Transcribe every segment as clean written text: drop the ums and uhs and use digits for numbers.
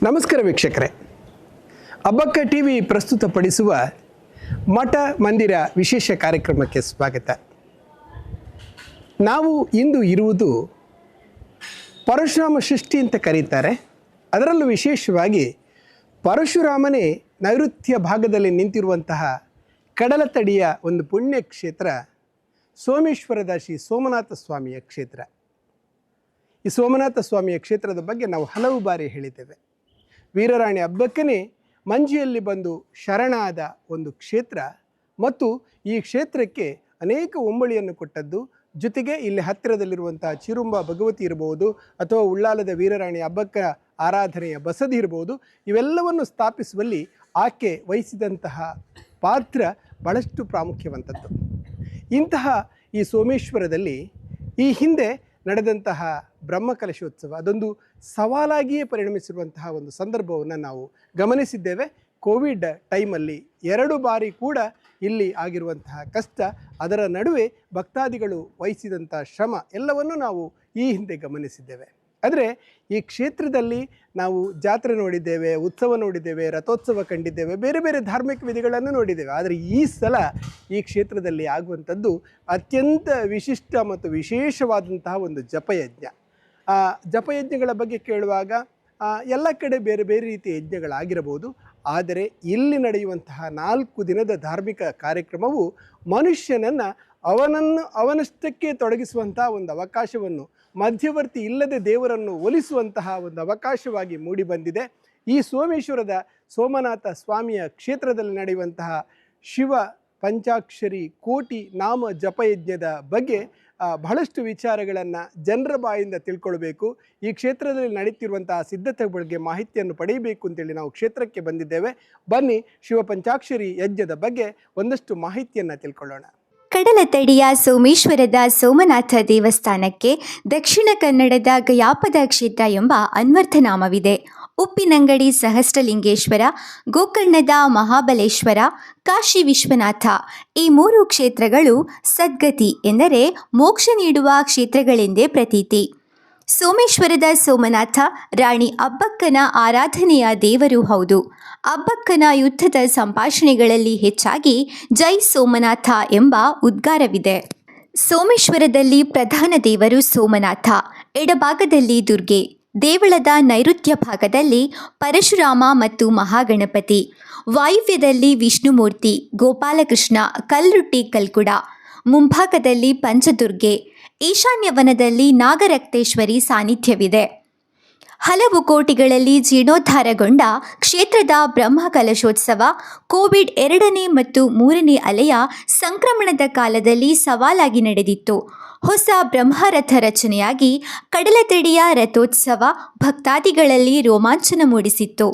ನಮಸ್ಕಾರ ವೀಕ್ಷಕರೇ, ಅಬ್ಬಕ್ಕ ಟಿವಿ ಪ್ರಸ್ತುತಪಡಿಸುವ ಮಠ ಮಂದಿರ ವಿಶೇಷ ಕಾರ್ಯಕ್ರಮಕ್ಕೆ ಸ್ವಾಗತ. ನಾವು ಇಂದು ಇರುವುದು ಪರಶುರಾಮ ಸೃಷ್ಟಿ ಅಂತ ಕರೀತಾರೆ. ಅದರಲ್ಲೂ ವಿಶೇಷವಾಗಿ ಪರಶುರಾಮನೇ ನೈಋತ್ಯ ಭಾಗದಲ್ಲಿ ನಿಂತಿರುವಂತಹ ಕಡಲತಡಿಯ ಒಂದು ಪುಣ್ಯ ಕ್ಷೇತ್ರ ಸೋಮೇಶ್ವರದ ಶ್ರೀ ಸೋಮನಾಥ ಸ್ವಾಮಿಯ ಕ್ಷೇತ್ರ. ಈ ಸೋಮನಾಥ ಸ್ವಾಮಿಯ ಕ್ಷೇತ್ರದ ಬಗ್ಗೆ ನಾವು ಹಲವು ಬಾರಿ ಹೇಳಿದ್ದೇವೆ. ವೀರರಾಣಿ ಅಬ್ಬಕ್ಕನೇ ಮಂಜಿಯಲ್ಲಿ ಬಂದು ಶರಣಾದ ಒಂದು ಕ್ಷೇತ್ರ ಮತ್ತು ಈ ಕ್ಷೇತ್ರಕ್ಕೆ ಅನೇಕ ಒಂಬಳಿಯನ್ನು ಕೊಟ್ಟದ್ದು. ಜೊತೆಗೆ ಇಲ್ಲಿ ಹತ್ತಿರದಲ್ಲಿರುವಂತಹ ಚಿರುಂಬ ಭಗವತಿ ಇರಬಹುದು ಅಥವಾ ಉಳ್ಳಾಲದ ವೀರರಾಣಿ ಅಬ್ಬಕ್ಕ ಆರಾಧನೆಯ ಬಸದಿ ಇರಬಹುದು. ಇವೆಲ್ಲವನ್ನು ಸ್ಥಾಪಿಸುವಲ್ಲಿ ಆಕೆ ವಹಿಸಿದಂತಹ ಪಾತ್ರ ಬಹಳಷ್ಟು ಪ್ರಾಮುಖ್ಯವಂತದ್ದು. ಇಂತಹ ಈ ಸೋಮೇಶ್ವರದಲ್ಲಿ ಈ ಹಿಂದೆ ನಡೆದಂತಹ ಬ್ರಹ್ಮಕಲಶೋತ್ಸವ ಅದೊಂದು ಸವಾಲಾಗಿಯೇ ಪರಿಣಮಿಸಿರುವಂತಹ ಒಂದು ಸಂದರ್ಭವನ್ನು ನಾವು ಗಮನಿಸಿದ್ದೇವೆ. ಕೋವಿಡ್ ಟೈಮಲ್ಲಿ 2 ಬಾರಿ ಕೂಡ ಇಲ್ಲಿ ಆಗಿರುವಂತಹ ಕಷ್ಟ, ಅದರ ನಡುವೆ ಭಕ್ತಾದಿಗಳು ವಹಿಸಿದಂಥ ಶ್ರಮ ಎಲ್ಲವನ್ನು ನಾವು ಈ ಹಿಂದೆ ಗಮನಿಸಿದ್ದೇವೆ. ಆದರೆ ಈ ಕ್ಷೇತ್ರದಲ್ಲಿ ನಾವು ಜಾತ್ರೆ ನೋಡಿದ್ದೇವೆ, ಉತ್ಸವ ನೋಡಿದ್ದೇವೆ, ರಥೋತ್ಸವ ಕಂಡಿದ್ದೇವೆ, ಬೇರೆ ಬೇರೆ ಧಾರ್ಮಿಕ ವಿಧಿಗಳನ್ನು ನೋಡಿದ್ದೇವೆ. ಆದರೆ ಈ ಸಲ ಈ ಕ್ಷೇತ್ರದಲ್ಲಿ ಆಗುವಂಥದ್ದು ಅತ್ಯಂತ ವಿಶಿಷ್ಟ ಮತ್ತು ವಿಶೇಷವಾದಂತಹ ಒಂದು ಜಪಯಜ್ಞ. ಜಪಯಜ್ಞಗಳ ಬಗ್ಗೆ ಕೇಳುವಾಗ ಎಲ್ಲ ಕಡೆ ಬೇರೆ ಬೇರೆ ರೀತಿಯ ಯಜ್ಞಗಳಾಗಿರಬಹುದು. ಆದರೆ ಇಲ್ಲಿ ನಡೆಯುವಂತಹ 4 ದಿನದ ಧಾರ್ಮಿಕ ಕಾರ್ಯಕ್ರಮವು ಮನುಷ್ಯನನ್ನು ಅವನಷ್ಟಕ್ಕೆ ತೊಡಗಿಸುವಂತಹ ಒಂದು ಅವಕಾಶವನ್ನು, ಮಧ್ಯವರ್ತಿ ಇಲ್ಲದೆ ದೇವರನ್ನು ಒಲಿಸುವಂತಹ ಒಂದು ಅವಕಾಶವಾಗಿ ಮೂಡಿಬಂದಿದೆ. ಈ ಸೋಮೇಶ್ವರದ ಸೋಮನಾಥ ಸ್ವಾಮಿಯ ಕ್ಷೇತ್ರದಲ್ಲಿ ನಡೆಯುವಂತಹ ಶಿವ ಪಂಚಾಕ್ಷರಿ ಕೋಟಿ ನಾಮ ಜಪಯಜ್ಞದ ಬಗ್ಗೆ ಬಹಳಷ್ಟು ವಿಚಾರಗಳನ್ನು ಜನರ ಬಾಯಿಂದ ತಿಳ್ಕೊಳ್ಬೇಕು. ಈ ಕ್ಷೇತ್ರದಲ್ಲಿ ನಡೀತಿರುವಂತಹ ಸಿದ್ಧತೆ ಬಗ್ಗೆ ಮಾಹಿತಿಯನ್ನು ಪಡೆಯಬೇಕು ಅಂತೇಳಿ ನಾವು ಕ್ಷೇತ್ರಕ್ಕೆ ಬಂದಿದ್ದೇವೆ. ಬನ್ನಿ, ಶಿವ ಪಂಚಾಕ್ಷರಿ ಯಜ್ಞದ ಬಗ್ಗೆ ಒಂದಷ್ಟು ಮಾಹಿತಿಯನ್ನು ತಿಳ್ಕೊಳ್ಳೋಣ. ಕಡಲತಡಿಯ ಸೋಮೇಶ್ವರದ ಸೋಮನಾಥ ದೇವಸ್ಥಾನಕ್ಕೆ ದಕ್ಷಿಣ ಕನ್ನಡದ ಗಯಾಪದ ಕ್ಷೇತ್ರ ಎಂಬ ಅನ್ವರ್ಥನಾಮವಿದೆ. ಉಪ್ಪಿನಂಗಡಿ ಸಹಸ್ರಲಿಂಗೇಶ್ವರ, ಗೋಕರ್ಣದ ಮಹಾಬಲೇಶ್ವರ, ಕಾಶಿ ವಿಶ್ವನಾಥ ಈ 3 ಕ್ಷೇತ್ರಗಳು ಸದ್ಗತಿ ಎಂದರೆ ಮೋಕ್ಷ ನೀಡುವ ಕ್ಷೇತ್ರಗಳೆಂದೇ ಪ್ರತೀತಿ. ಸೋಮೇಶ್ವರದ ಸೋಮನಾಥ ರಾಣಿ ಅಬ್ಬಕ್ಕನ ಆರಾಧನೆಯ ದೇವರು ಹೌದು. ಅಬ್ಬಕ್ಕನ ಯುದ್ಧದ ಸಂಭಾಷಣೆಗಳಲ್ಲಿ ಹೆಚ್ಚಾಗಿ ಜೈ ಸೋಮನಾಥ ಎಂಬ ಉದ್ಗಾರವಿದೆ. ಸೋಮೇಶ್ವರದಲ್ಲಿ ಪ್ರಧಾನ ದೇವರು ಸೋಮನಾಥ, ಎಡಭಾಗದಲ್ಲಿ ದುರ್ಗೆ, ದೇವಳದ ನೈಋತ್ಯ ಭಾಗದಲ್ಲಿ ಪರಶುರಾಮ ಮತ್ತು ಮಹಾಗಣಪತಿ, ವಾಯುವ್ಯದಲ್ಲಿ ವಿಷ್ಣುಮೂರ್ತಿ, ಗೋಪಾಲಕೃಷ್ಣ, ಕಲ್ರುಟ್ಟಿ ಕಲ್ಕುಡ, ಮುಂಭಾಗದಲ್ಲಿ ಪಂಚದುರ್ಗೆ, ಈಶಾನ್ಯವನದಲ್ಲಿ ನಾಗರಕ್ತೇಶ್ವರಿ ಸಾನ್ನಿಧ್ಯವಿದೆ. ಹಲವು ಕೋಟಿಗಳಲ್ಲಿ ಜೀರ್ಣೋದ್ಧಾರಗೊಂಡ ಕ್ಷೇತ್ರದ ಬ್ರಹ್ಮಕಲಶೋತ್ಸವ ಕೋವಿಡ್ 2ನೇ ಮತ್ತು 3ನೇ ಅಲೆಯ ಸಂಕ್ರಮಣದ ಕಾಲದಲ್ಲಿ ಸವಾಲಾಗಿ ನಡೆದಿತ್ತು. ಹೊಸ ಬ್ರಹ್ಮರಥ ರಚನೆಯಾಗಿ ಕಡಲತಡಿಯ ರಥೋತ್ಸವ ಭಕ್ತಾದಿಗಳಲ್ಲಿ ರೋಮಾಂಚನ ಮೂಡಿಸಿತ್ತು.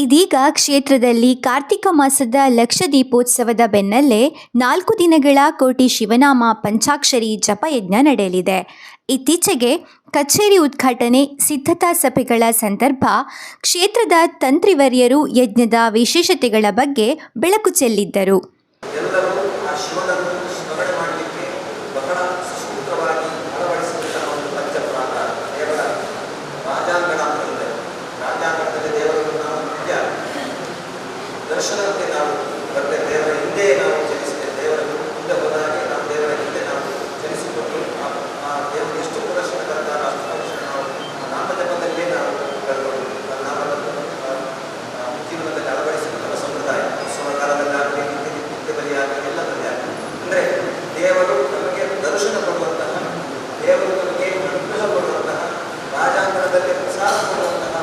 ಇದೀಗ ಕ್ಷೇತ್ರದಲ್ಲಿ ಕಾರ್ತಿಕ ಮಾಸದ ಲಕ್ಷ ದೀಪೋತ್ಸವದ ಬೆನ್ನಲ್ಲೇ 4 ದಿನಗಳ ಕೋಟಿ ಶಿವನಾಮ ಪಂಚಾಕ್ಷರಿ ಜಪಯಜ್ಞ ನಡೆಯಲಿದೆ. ಇತ್ತೀಚೆಗೆ ಕಚೇರಿ ಉದ್ಘಾಟನೆ, ಸಿದ್ಧತಾ ಸಭೆಗಳ ಸಂದರ್ಭ ಕ್ಷೇತ್ರದ ತಂತ್ರಿವರ್ಯರು ಯಜ್ಞದ ವಿಶೇಷತೆಗಳ ಬಗ್ಗೆ ಬೆಳಕು ಚೆಲ್ಲಿದ್ದರು. ಎಲ್ಲರೂ ಆ ಶಿವನನ್ನು ಸ್ಮರಣೆ ಮಾಡಲಿಕ್ಕೆ ಬಹಳ ಸುಸೂತ್ರವಾಗಿ ಅಳವಡಿಸಿದಂತಹ ಒಂದು ಪಂಚಪ್ರಾಣ ದೇವರ ರಾಜಾಂಗಣ ಅಂತಂದರೆ, ರಾಜಾಂಗಣದಲ್ಲಿ ದೇವರನ್ನು ನಾವು ನಿತ್ಯ ದರ್ಶನಕ್ಕೆ ನಾವು ಬರ್ತೇವೆ. ದೇವರ ಹಿಂದೆ ನಾವು ಚಲಿಸ್ತೇವೆ. ದೇವರ ಮುಂದೆ ಹೋದಾಗೆ ನಾವು ದೇವರ ಹಿಂದೆ ನಾವು ಚಲಿಸಿಕೊಂಡು ಆ ದೇವರು ಎಷ್ಟು ಪ್ರದರ್ಶನ ಬರ್ತಾರೋ ಅಷ್ಟು ಪ್ರದರ್ಶನ ನಾವು ನಾಮಜಪದಲ್ಲೇ ನಾವು ಕರ್ಕೊಂಡು ನಾಮವನ್ನು ಜೀವನದಲ್ಲಿ ಅಳವಡಿಸಿಕೊಳ್ಳುವ ಸಂಪ್ರದಾಯ. ಉತ್ಸವ ಕಾಲದಲ್ಲಾಗಲಿ ನಿತ್ಯ ಬಲಿಯಾಗಲಿ ಎಲ್ಲದರಲ್ಲಿ ಆಗಲಿ ಅಂದರೆ ದೇವರು ನಮಗೆ ದರ್ಶನ ಕೊಡುವಂತಹ, ದೇವರು ನಮಗೆ ಅನುಗ್ರಹ ಕೊಡುವಂತಹ, ರಾಜಾಂಗಣದಲ್ಲಿ ಪ್ರಸಾದ ಕೊಡುವಂತಹ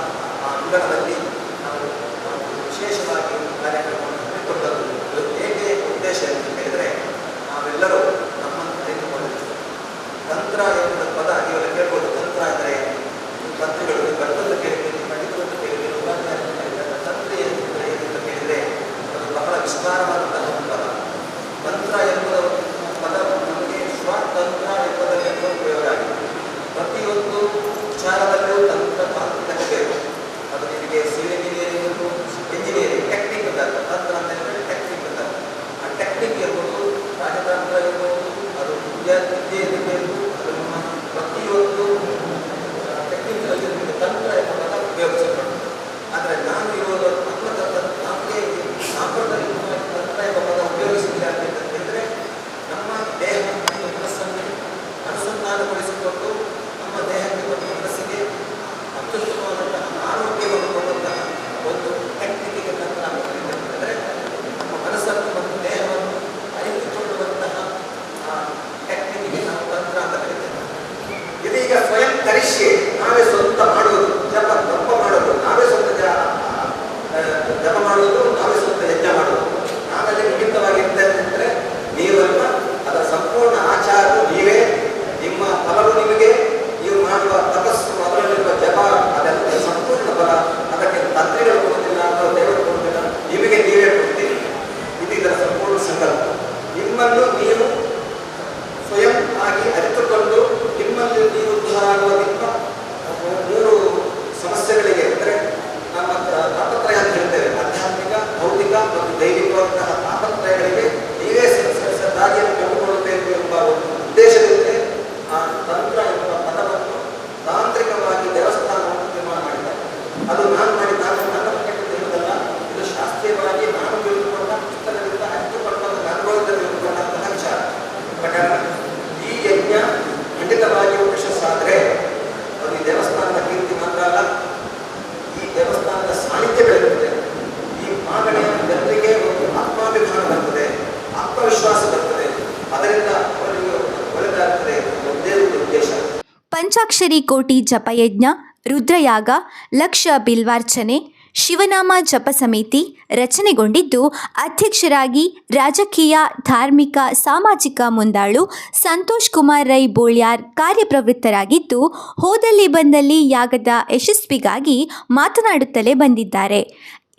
ಆ ಅಂಗಣದಲ್ಲಿ ನಾವು ವಿಶೇಷವಾಗಿ ಕಾರ್ಯಕ್ರಮವನ್ನು ಹಮ್ಮಿಕೊಂಡದ್ದು. ಏಕೆ ಉದ್ದೇಶ ಅಂತ ಹೇಳಿದರೆ, ನಾವೆಲ್ಲರೂ ನಮ್ಮನ್ನು ಅರಿತುಕೊಂಡಿದ್ದೇವೆ. ತಂತ್ರ ಎನ್ನುವ ಪದ ನೀವೆಲ್ಲ ಕೇಳ್ಬೋದು. ತಂತ್ರ ಅಂದರೆ ತಂತ್ರಿಗಳು ಬರ್ತದ್ದು ಕೇಳಿದ್ದೀರಿ, ಪಂಡಿತರನ್ನು ಕೇಳಿದ್ದೀರಿ, ಉಪಾಧ್ಯಾಯರನ್ನು ಕೇಳಿದ್ದಾರೆ. ತಂತ್ರಿ ಏನೆಂದರೆ ಏನಂತ ಕೇಳಿದರೆ ಅದು ಬಹಳ ವಿಸ್ತಾರವಾದಂತಹ ಒಂದು ಪದ. ತಂತ್ರ ಎಂಬುದ ಪದ ನಮಗೆ ಸ್ವತಂತ್ರ ಎಂಬುದಕ್ಕೆ ಉಪಯೋಗ ಆಗಿದೆ. ಪ್ರತಿಯೊಂದು ವಿಚಾರದಲ್ಲೂ ತಾಂತ್ರಿಕತೆ ಬೇಕು. ಅದು ನಿಮಗೆ ಸಿವಿಲ್ ಇಂಜಿನಿಯರಿಂಗ್, ಇಂಜಿನಿಯರಿಂಗ್, ಟೆಕ್ನಿಕ್ ಅಂತ. ತಂತ್ರ ಅಂತ ಹೇಳಿದ್ರೆ ಟೆಕ್ನಿಕ್ ಅಂತ. ಆ ಟೆಕ್ನಿಕ್ ಇರ್ಬೋದು, ರಾಜತಂತ್ರ ಇರ್ಬೋದು, ಅದು ವಿದ್ಯೆ ಇರಬೇಕು. ಅದು ನಮ್ಮ ಪ್ರತಿಯೊಂದು ಟೆಕ್ನಿಕ್ಗಳಲ್ಲಿ ನಿಮಗೆ ತಂತ್ರ ಎಂಬ ಪದ ಉಪಯೋಗಿಸಬೇಕು. ಆದರೆ ನಾನು ಇರೋದು ನಮಗೆ ಸಾಂಪ್ರದಾಯಿಕವಾಗಿ ತಂತ್ರ ಎಂಬ ಪದ ಉಪಯೋಗಿಸಿಲ್ಲ ಅಂತ ಹೇಳಿದರೆ, ನಮ್ಮ ದೇಹ ಮತ್ತು ಮನಸ್ಸನ್ನು ಅನುಸಂಧಾನಗೊಳಿಸಿಕೊಂಡು ನಮ್ಮ ದೇಹಕ್ಕೆ ಮತ್ತು ಮನಸ್ಸಿಗೆ ಅತ್ಯುತ್ತಮವಾದಂತಹ ಆರೋಗ್ಯವನ್ನು ಕೊಡುವಂತಹ ಒಂದು ಟೆಕ್ನಿಕ್ಗೆ ತಂತ್ರ ಅಂತ ಕರೀತೇವೆ. ಅಂದರೆ ನಮ್ಮ ಮನಸ್ಸನ್ನು ಮತ್ತು ದೇಹವನ್ನು ಅರಿತುಕೊಳ್ಳುವಂತಹ ಟೆಕ್ನಿಕ್ಗೆ ನಾವು ತಂತ್ರ ಅಂತ ಕರೀತೇವೆ. ಇದೀಗ ಸ್ವಯಂ ಕರಿಷ್ಯೆ, ನಾವೇ ಸ್ವಂತ ಮಾಡುವುದು, ಜಪ ಮಾಡೋದು, ನಾವೇ ಸ್ವಂತ ಜಪ ಮಾಡುವುದು, ನಾವೇ ಸ್ವಂತ ಯಜ್ಞ ಮಾಡುವುದು. ನಾವಲ್ಲಿ ನಿಮಿತ್ತವಾಗಿರ್ತೇವೆ ಅಂದರೆ ನೀವಲ್ಲ, ಅದರ ಸಂಪೂರ್ಣ ಆಚಾರವು ನೀವೇ, ನಿಮ್ಮ ಫಲವು ನಿಮಗೆ, ನೀವು ಮಾಡುವ ತಪಸ್ಸು, ಅದರಲ್ಲಿರುವ ಜಪ, ಅದೆಲ್ಲ ಸಂಪೂರ್ಣ ಫಲ. ಅದಕ್ಕೆ ತಂತ್ರಿಗಳು ಕೊಡುವುದಿಲ್ಲ ಅಥವಾ ದೇವರು ಕೊಡುವುದಿಲ್ಲ, ನಿಮಗೆ ನೀವೇ ಕೊಡ್ತೀರಿ. ಇದು ಇದರ ಸಂಪೂರ್ಣ ಸಂಕಲ್ಪ. ನಿಮ್ಮನ್ನು ನೀವು ಸ್ವಯಂ ಆಗಿ ಅರಿತುಕೊಂಡು ನಿಮ್ಮಲ್ಲಿ ನೀವು ಉದ್ಧಾರ ಆಗುವ ನಿಮ್ಮ 3 ಸಮಸ್ಯೆಗಳಿಗೆ, ಅಂದರೆ ನಮ್ಮ ತಾಪತ್ರಯ ಅಂತ ಹೇಳ್ತೇವೆ, ಆಧ್ಯಾತ್ಮಿಕ, ಭೌತಿಕ ಮತ್ತು ದೈವಿಕವಾದಂತಹ ತಾಪತ್ರಯಗಳಿಗೆ ನೀವೇ ದಾರಿಯನ್ನು ಕಂಡುಕೊಳ್ಳಬೇಕು ಎಂಬ ಒಂದು ಉದ್ದೇಶದಿಂದ ಆ ತಂತ್ರ ಎಂಬ ಪದವನ್ನು ತಾಂತ್ರಿಕವಾಗಿ ದೇವಸ್ಥಾನವನ್ನು ನಿರ್ಮಾಣ ಮಾಡಿದ್ದಾರೆ. ಅದು ನಾನು ನನ್ನ ಬಗ್ಗೆ ಹೇಳುವುದಲ್ಲ, ಇದು ಶಾಸ್ತ್ರೀಯವಾಗಿ ನಾನು ತಿಳಿದುಕೊಂಡ ಪುಸ್ತಕದಿಂದ ಹಂಚಿಕೊಂಡ ಅನುಭವದಲ್ಲಿ ತಿಳಿದುಕೊಂಡಂತಹ ವಿಚಾರ ಪ್ರಕಾರ ಈ ಯಜ್ಞ ಖಂಡಿತವಾಗಿಯೂ ಯಶಸ್ಸಾದರೆ ಅದು ಈ ದೇವಸ್ಥಾನದ ಕೀರ್ತಿ ಮಾತ್ರ ಅಲ್ಲ, ಈ ದೇವಸ್ಥಾನದ ಸಾಹಿತ್ಯ ಬೆಳೆಯುತ್ತದೆ. ಈ ಮಾಗಣೆಯ ಜನರಿಗೆ ಒಂದು ಆತ್ಮಾಭಿಮಾನ ಬರ್ತದೆ, ಆತ್ಮವಿಶ್ವಾಸ ಬರ್ತದೆ. ಅದರಿಂದ ಅವರಿಗೆ ಒಳ್ಳೆಯದಾಗ್ತದೆ. ಒಂದೇ ಒಂದು ಉದ್ದೇಶ. ಪಂಚಾಕ್ಷರಿ ಕೋಟಿ ಜಪಯಜ್ಞ, ರುದ್ರಯಾಗ, ಲಕ್ಷ ಬಿಲ್ವಾರ್ಚನೆ, ಶಿವನಾಮ ಜಪ ಸಮಿತಿ ರಚನೆಗೊಂಡಿದ್ದು, ಅಧ್ಯಕ್ಷರಾಗಿ ರಾಜಕೀಯ, ಧಾರ್ಮಿಕ, ಸಾಮಾಜಿಕ ಮುಂದಾಳು ಸಂತೋಷ್ ಕುಮಾರ್ ರೈ ಬೋಳ್ಯಾರ್ ಕಾರ್ಯಪ್ರವೃತ್ತರಾಗಿದ್ದು, ಹೋದಲ್ಲಿ ಬಂದಲ್ಲಿ ಯಾಗದ ಯಶಸ್ವಿಗಾಗಿ ಮಾತನಾಡುತ್ತಲೇ ಬಂದಿದ್ದಾರೆ.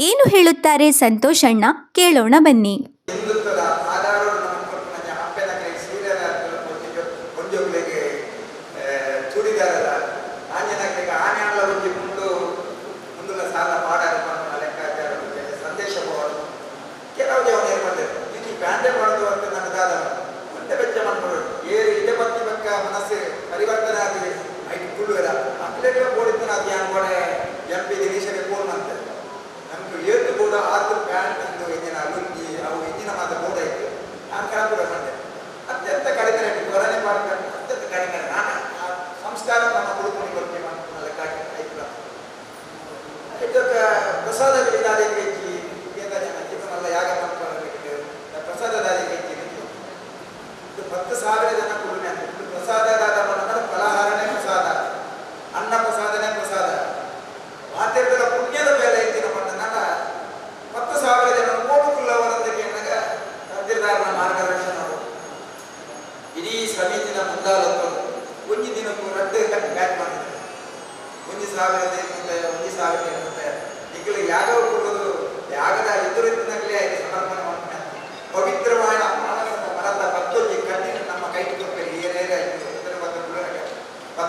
ಏನು ಹೇಳುತ್ತಾರೆ ಸಂತೋಷ್ ಅಣ್ಣ, ಕೇಳೋಣ ಬನ್ನಿ. ಹಿಂದುತ್ವದ ಆಧಾರವನ್ನು ನಮ್ಮ ಹಪ್ಪೆನ ಕೈ ಸೀರೆಯ ಕೊಂಜೊಗ್ಲಿಗೆ ಚೂಡಿದಾರದ ಆಂಜನಕ್ಕೆ ಆನೆಗಳ ಬಗ್ಗೆ ಮುಂದಿನ ಸಾಲ ಪಾಡಾರ ಲೆಕ್ಕಾಚಾರ ಸಂದೇಶ ಹೋಗೋದು ಕೆಲವು ಜನ ಏನು ಮಾಡಿದ್ರು, ಇದು ಬ್ಯಾಂಡೆ ಮಾಡೋದು ಅಂತ ನನಗಾದ ಮತ್ತೆ ಬೆಚ್ಚ ಮಾಡ್ಕೊಂಡು ಏರು ಇದೆ ಬತ್ತಿ ಬಕ್ಕ ಮನಸ್ಸು ಪರಿವರ್ತನೆ ಆಗಿದೆ. ಐದು ತುಳುವರ ಅಪ್ಲೇಟ್ಲ ಬೋಡಿದ್ದು ಅದು ಏನು ಬೋಡೆ MP ದಿನೇಶನಿಗೆ ಫೋನ್ ಮಾಡ್ತಾರೆ. ನಮ್ಗೆ ಏಳು ಕೂಡ 6 ಪ್ಯಾಂಟ್ ಇಂದು ಇಂಜಿನ ಲುಂಗಿ ಅವು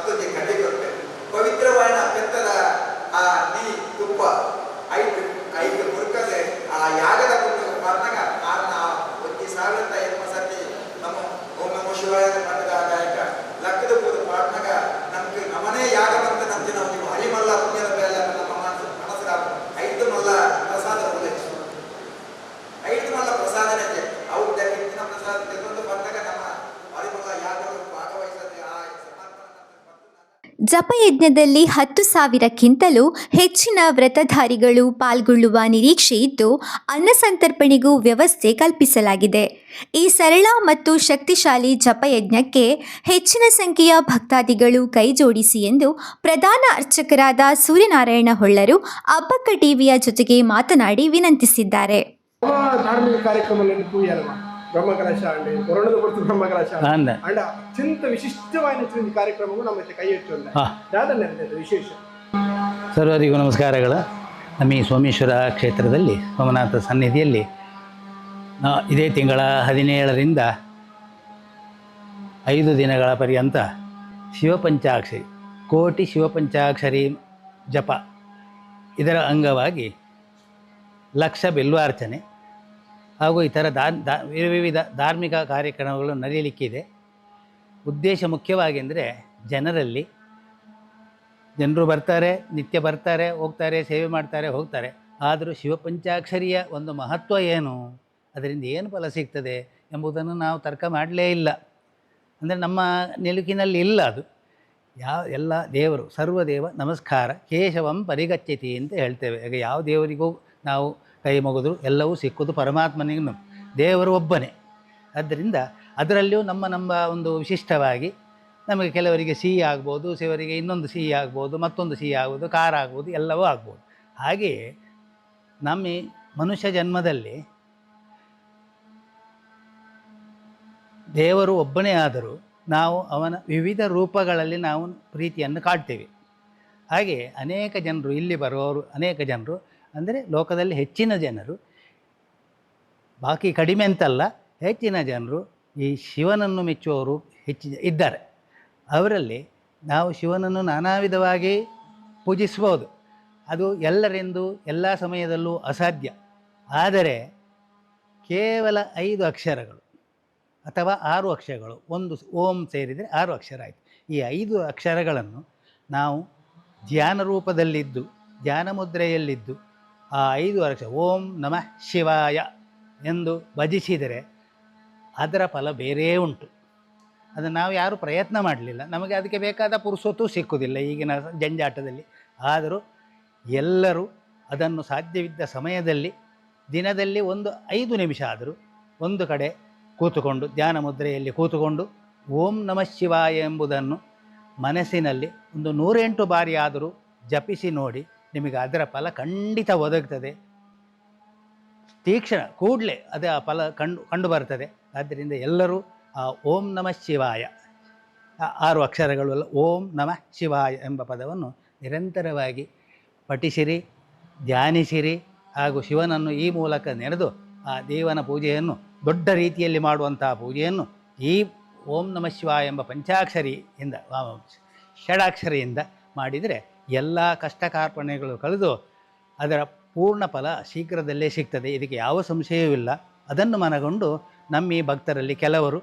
ಮತ್ತೊಂದು ಕಡ್ಡಿ ಕೊಡ್ತೇವೆ ಪವಿತ್ರವಾದ ಬೆತ್ತದ ಆ ನೀ ತುಪ್ಪ ಐದು ಮುರುಕದೆ ಆ ಯಾಗದ ಪಾರ್ನಾಗ ಆರ್ನ 1,000 ಸತಿ ನಮ್ಮ ಓಂ ನಮೋ ಶಿವಾಯ ಮಠದ ಗಾಯಕ ಲಕ್ಕದ ಪೂರ ಪಾರ್ನಾಗ ನಮ್ಗೆ ನಮನೇ ಯಾಗ ಬಂತ ನಮ್ಗೆ ನಾವು ನೀವು ಹರಿಮಲ್ಲ ಪುಣ್ಯದ ಬೇಲೆ ನಮ್ಮ ಮನಸ್ಸಿನ 5 ಮಲ್ಲ ಪ್ರಸಾದ ಉಲ್ಲೇಖಿಸ 5 ಮಲ್ಲ ಪ್ರಸಾದನೆ ಅವ್ರ ಹೆಚ್ಚಿನ ಪ್ರಸಾದ ತೆಗೆದು ಬಂದಾಗ ನಮ್ಮ ಹರಿಮಲ್ಲ ಯಾಗಗಳು ಭಾಗವಹಿಸದೆ ಆ ಜಪಯಜ್ಞದಲ್ಲಿ 10,000ಕ್ಕಿಂತಲೂ ಹೆಚ್ಚಿನ ವ್ರತಧಾರಿಗಳು ಪಾಲ್ಗೊಳ್ಳುವ ನಿರೀಕ್ಷೆ ಇದ್ದು ಅನ್ನಸಂತರ್ಪಣೆಗೂ ವ್ಯವಸ್ಥೆ ಕಲ್ಪಿಸಲಾಗಿದೆ. ಈ ಸರಳ ಮತ್ತು ಶಕ್ತಿಶಾಲಿ ಜಪಯಜ್ಞಕ್ಕೆ ಹೆಚ್ಚಿನ ಸಂಖ್ಯೆಯ ಭಕ್ತಾದಿಗಳು ಕೈಜೋಡಿಸಿ ಎಂದು ಪ್ರಧಾನ ಅರ್ಚಕರಾದ ಸೂರ್ಯನಾರಾಯಣ ಹೊಳ್ಳರು ಅಬ್ಬಕ್ಕ ಟಿವಿಯ ಜೊತೆಗೆ ಮಾತನಾಡಿ ವಿನಂತಿಸಿದ್ದಾರೆ. ಧಾರ್ಮಿಕ ಕಾರ್ಯಕ್ರಮ ಬ್ರಹ್ಮಕಲಶ ಅಂಡ್ ಕೊರೋನಾದ ಕೊರತು ಬ್ರಹ್ಮಕಲಶ ಅಂಡ್ ಅತ್ಯಂತ ವಿಶಿಷ್ಟವಾದ ಕಾರ್ಯಕ್ರಮವು ನಮ್ಮ ಕೈ ಹೆಚ್ಚು ವಿಶೇಷ. ಸರ್ವರಿಗೂ ನಮಸ್ಕಾರಗಳು. ನಮ್ಮ ಈ ಸೋಮೇಶ್ವರ ಕ್ಷೇತ್ರದಲ್ಲಿ ಸೋಮನಾಥ ಸನ್ನಿಧಿಯಲ್ಲಿ ಇದೇ ತಿಂಗಳ 17ರಿಂದ 5 ದಿನಗಳ ಪರ್ಯಂತ ಶಿವಪಂಚಾಕ್ಷರಿ ಕೋಟಿ ಶಿವಪಂಚಾಕ್ಷರಿ ಜಪ ಇದರ ಅಂಗವಾಗಿ ಲಕ್ಷ ಬಿಲ್ವಾರ್ಚನೆ ಹಾಗೂ ಇತರ ವಿವಿಧ ಧಾರ್ಮಿಕ ಕಾರ್ಯಕ್ರಮಗಳು ನಡೆಯಲಿಕ್ಕಿದೆ. ಉದ್ದೇಶ ಮುಖ್ಯವಾಗಿ ಅಂದರೆ ಜನರು ಬರ್ತಾರೆ, ನಿತ್ಯ ಬರ್ತಾರೆ, ಹೋಗ್ತಾರೆ, ಸೇವೆ ಮಾಡ್ತಾರೆ, ಹೋಗ್ತಾರೆ. ಆದರೂ ಶಿವಪಂಚಾಕ್ಷರಿಯ ಒಂದು ಮಹತ್ವ ಏನು, ಅದರಿಂದ ಏನು ಫಲ ಸಿಗ್ತದೆ ಎಂಬುದನ್ನು ನಾವು ತರ್ಕ ಮಾಡಲೇ ಇಲ್ಲ. ಅಂದರೆ ನಮ್ಮ ನಿಲುಕಿನಲ್ಲಿ ಇಲ್ಲ ಅದು. ಎಲ್ಲ ದೇವರು ಸರ್ವದೇವ ನಮಸ್ಕಾರ ಕೇಶವಂ ಪರಿಗಚ್ಚತಿ ಅಂತ ಹೇಳ್ತೇವೆ. ಈಗ ಯಾವ ದೇವರಿಗೂ ನಾವು ಕೈ ಮುಗಿದ್ರು ಎಲ್ಲವೂ ಸಿಕ್ಕುವುದು ಪರಮಾತ್ಮನಿಗೂ. ದೇವರು ಒಬ್ಬನೇ. ಆದ್ದರಿಂದ ಅದರಲ್ಲಿಯೂ ನಮ್ಮ ಒಂದು ವಿಶಿಷ್ಟವಾಗಿ ನಮಗೆ ಕೆಲವರಿಗೆ ಸಿಹಿ ಆಗ್ಬೋದು, ಕೆಲವರಿಗೆ ಇನ್ನೊಂದು ಸಿಹಿ ಆಗ್ಬೋದು, ಮತ್ತೊಂದು ಸಿಹಿ ಆಗ್ಬೋದು, ಖಾರ ಆಗ್ಬೋದು, ಎಲ್ಲವೂ ಆಗ್ಬೋದು. ಹಾಗೆಯೇ ನಮ್ಮ ಮನುಷ್ಯ ಜನ್ಮದಲ್ಲಿ ದೇವರು ಒಬ್ಬನೇ ಆದರೂ ನಾವು ಅವನ ವಿವಿಧ ರೂಪಗಳಲ್ಲಿ ನಾವು ಪ್ರೀತಿಯನ್ನು ಕಾಡ್ತೇವೆ. ಹಾಗೆ ಅನೇಕ ಜನರು ಇಲ್ಲಿ ಬರುವವರು ಅನೇಕ ಜನರು ಅಂದರೆ ಲೋಕದಲ್ಲಿ ಹೆಚ್ಚಿನ ಜನರು, ಬಾಕಿ ಕಡಿಮೆ ಅಂತಲ್ಲ, ಹೆಚ್ಚಿನ ಜನರು ಈ ಶಿವನನ್ನು ಮೆಚ್ಚುವವರು ಇದ್ದಾರೆ. ಅವರಲ್ಲಿ ನಾವು ಶಿವನನ್ನು ನಾನಾ ವಿಧವಾಗಿ ಪೂಜಿಸ್ಬೋದು. ಅದು ಎಲ್ಲರೆಂದು ಎಲ್ಲ ಸಮಯದಲ್ಲೂ ಅಸಾಧ್ಯ. ಆದರೆ ಕೇವಲ 5 ಅಕ್ಷರಗಳು ಅಥವಾ 6 ಅಕ್ಷರಗಳು, ಒಂದು ಓಂ ಸೇರಿದರೆ 6 ಅಕ್ಷರ ಆಯಿತು. ಈ 5 ಅಕ್ಷರಗಳನ್ನು ನಾವು ಧ್ಯಾನ ರೂಪದಲ್ಲಿದ್ದು, ಧ್ಯಾನ ಮುದ್ರೆಯಲ್ಲಿದ್ದು ಆ 5 ಅಕ್ಷರ ಓಂ ನಮಃ ಶಿವಾಯ ಎಂದು ಭಜಿಸಿದರೆ ಅದರ ಫಲ ಬೇರೇ ಉಂಟು. ಅದನ್ನು ನಾವು ಯಾರೂ ಪ್ರಯತ್ನ ಮಾಡಲಿಲ್ಲ, ನಮಗೆ ಅದಕ್ಕೆ ಬೇಕಾದ ಪುರುಸೊತ್ತು ಸಿಕ್ಕುವುದಿಲ್ಲ ಈಗಿನ ಜಂಜಾಟದಲ್ಲಿ. ಆದರೂ ಎಲ್ಲರೂ ಅದನ್ನು ಸಾಧ್ಯವಿದ್ದ ಸಮಯದಲ್ಲಿ ದಿನದಲ್ಲಿ ಒಂದು 5 ನಿಮಿಷ ಆದರೂ ಒಂದು ಕಡೆ ಕೂತುಕೊಂಡು ಧ್ಯಾನ ಮುದ್ರೆಯಲ್ಲಿ ಕೂತುಕೊಂಡು ಓಂ ನಮಃ ಶಿವಾಯ ಎಂಬುದನ್ನು ಮನಸ್ಸಿನಲ್ಲಿ ಒಂದು 108 ಬಾರಿ ಆದರೂ ಜಪಿಸಿ ನೋಡಿ. ನಿಮಗೆ ಅದರ ಫಲ ಖಂಡಿತ ಒದಗ್ತದೆ. ತೀಕ್ಷ್ಣ ಕೂಡಲೇ ಅದೇ ಆ ಫಲ ಕಂಡು ಬರ್ತದೆ. ಆದ್ದರಿಂದ ಎಲ್ಲರೂ ಆ ಓಂ ನಮಃ ಶಿವಾಯ 6 ಅಕ್ಷರಗಳು ಓಂ ನಮಃ ಶಿವಾಯ ಎಂಬ ಪದವನ್ನು ನಿರಂತರವಾಗಿ ಪಠಿಸಿರಿ, ಧ್ಯಾನಿಸಿರಿ. ಹಾಗೂ ಶಿವನನ್ನು ಈ ಮೂಲಕ ನೆನೆದು ಆ ದೇವನ ಪೂಜೆಯನ್ನು ದೊಡ್ಡ ರೀತಿಯಲ್ಲಿ ಮಾಡುವಂತಹ ಪೂಜೆಯನ್ನು ಈ ಓಂ ನಮಃ ಶಿವಾಯ ಎಂಬ ಪಂಚಾಕ್ಷರಿಯಿಂದ ಷಡಾಕ್ಷರಿಯಿಂದ ಮಾಡಿದರೆ ಎಲ್ಲ ಕಷ್ಟ ಕಾರ್ಪಣ್ಯಗಳು ಕಳೆದು ಅದರ ಪೂರ್ಣ ಫಲ ಶೀಘ್ರದಲ್ಲೇ ಸಿಗ್ತದೆ. ಇದಕ್ಕೆ ಯಾವ ಸಂಶಯವಿಲ್ಲ. ಅದನ್ನು ಮನಗೊಂಡು ನಮ್ಮ ಈ ಭಕ್ತರಲ್ಲಿ ಕೆಲವರು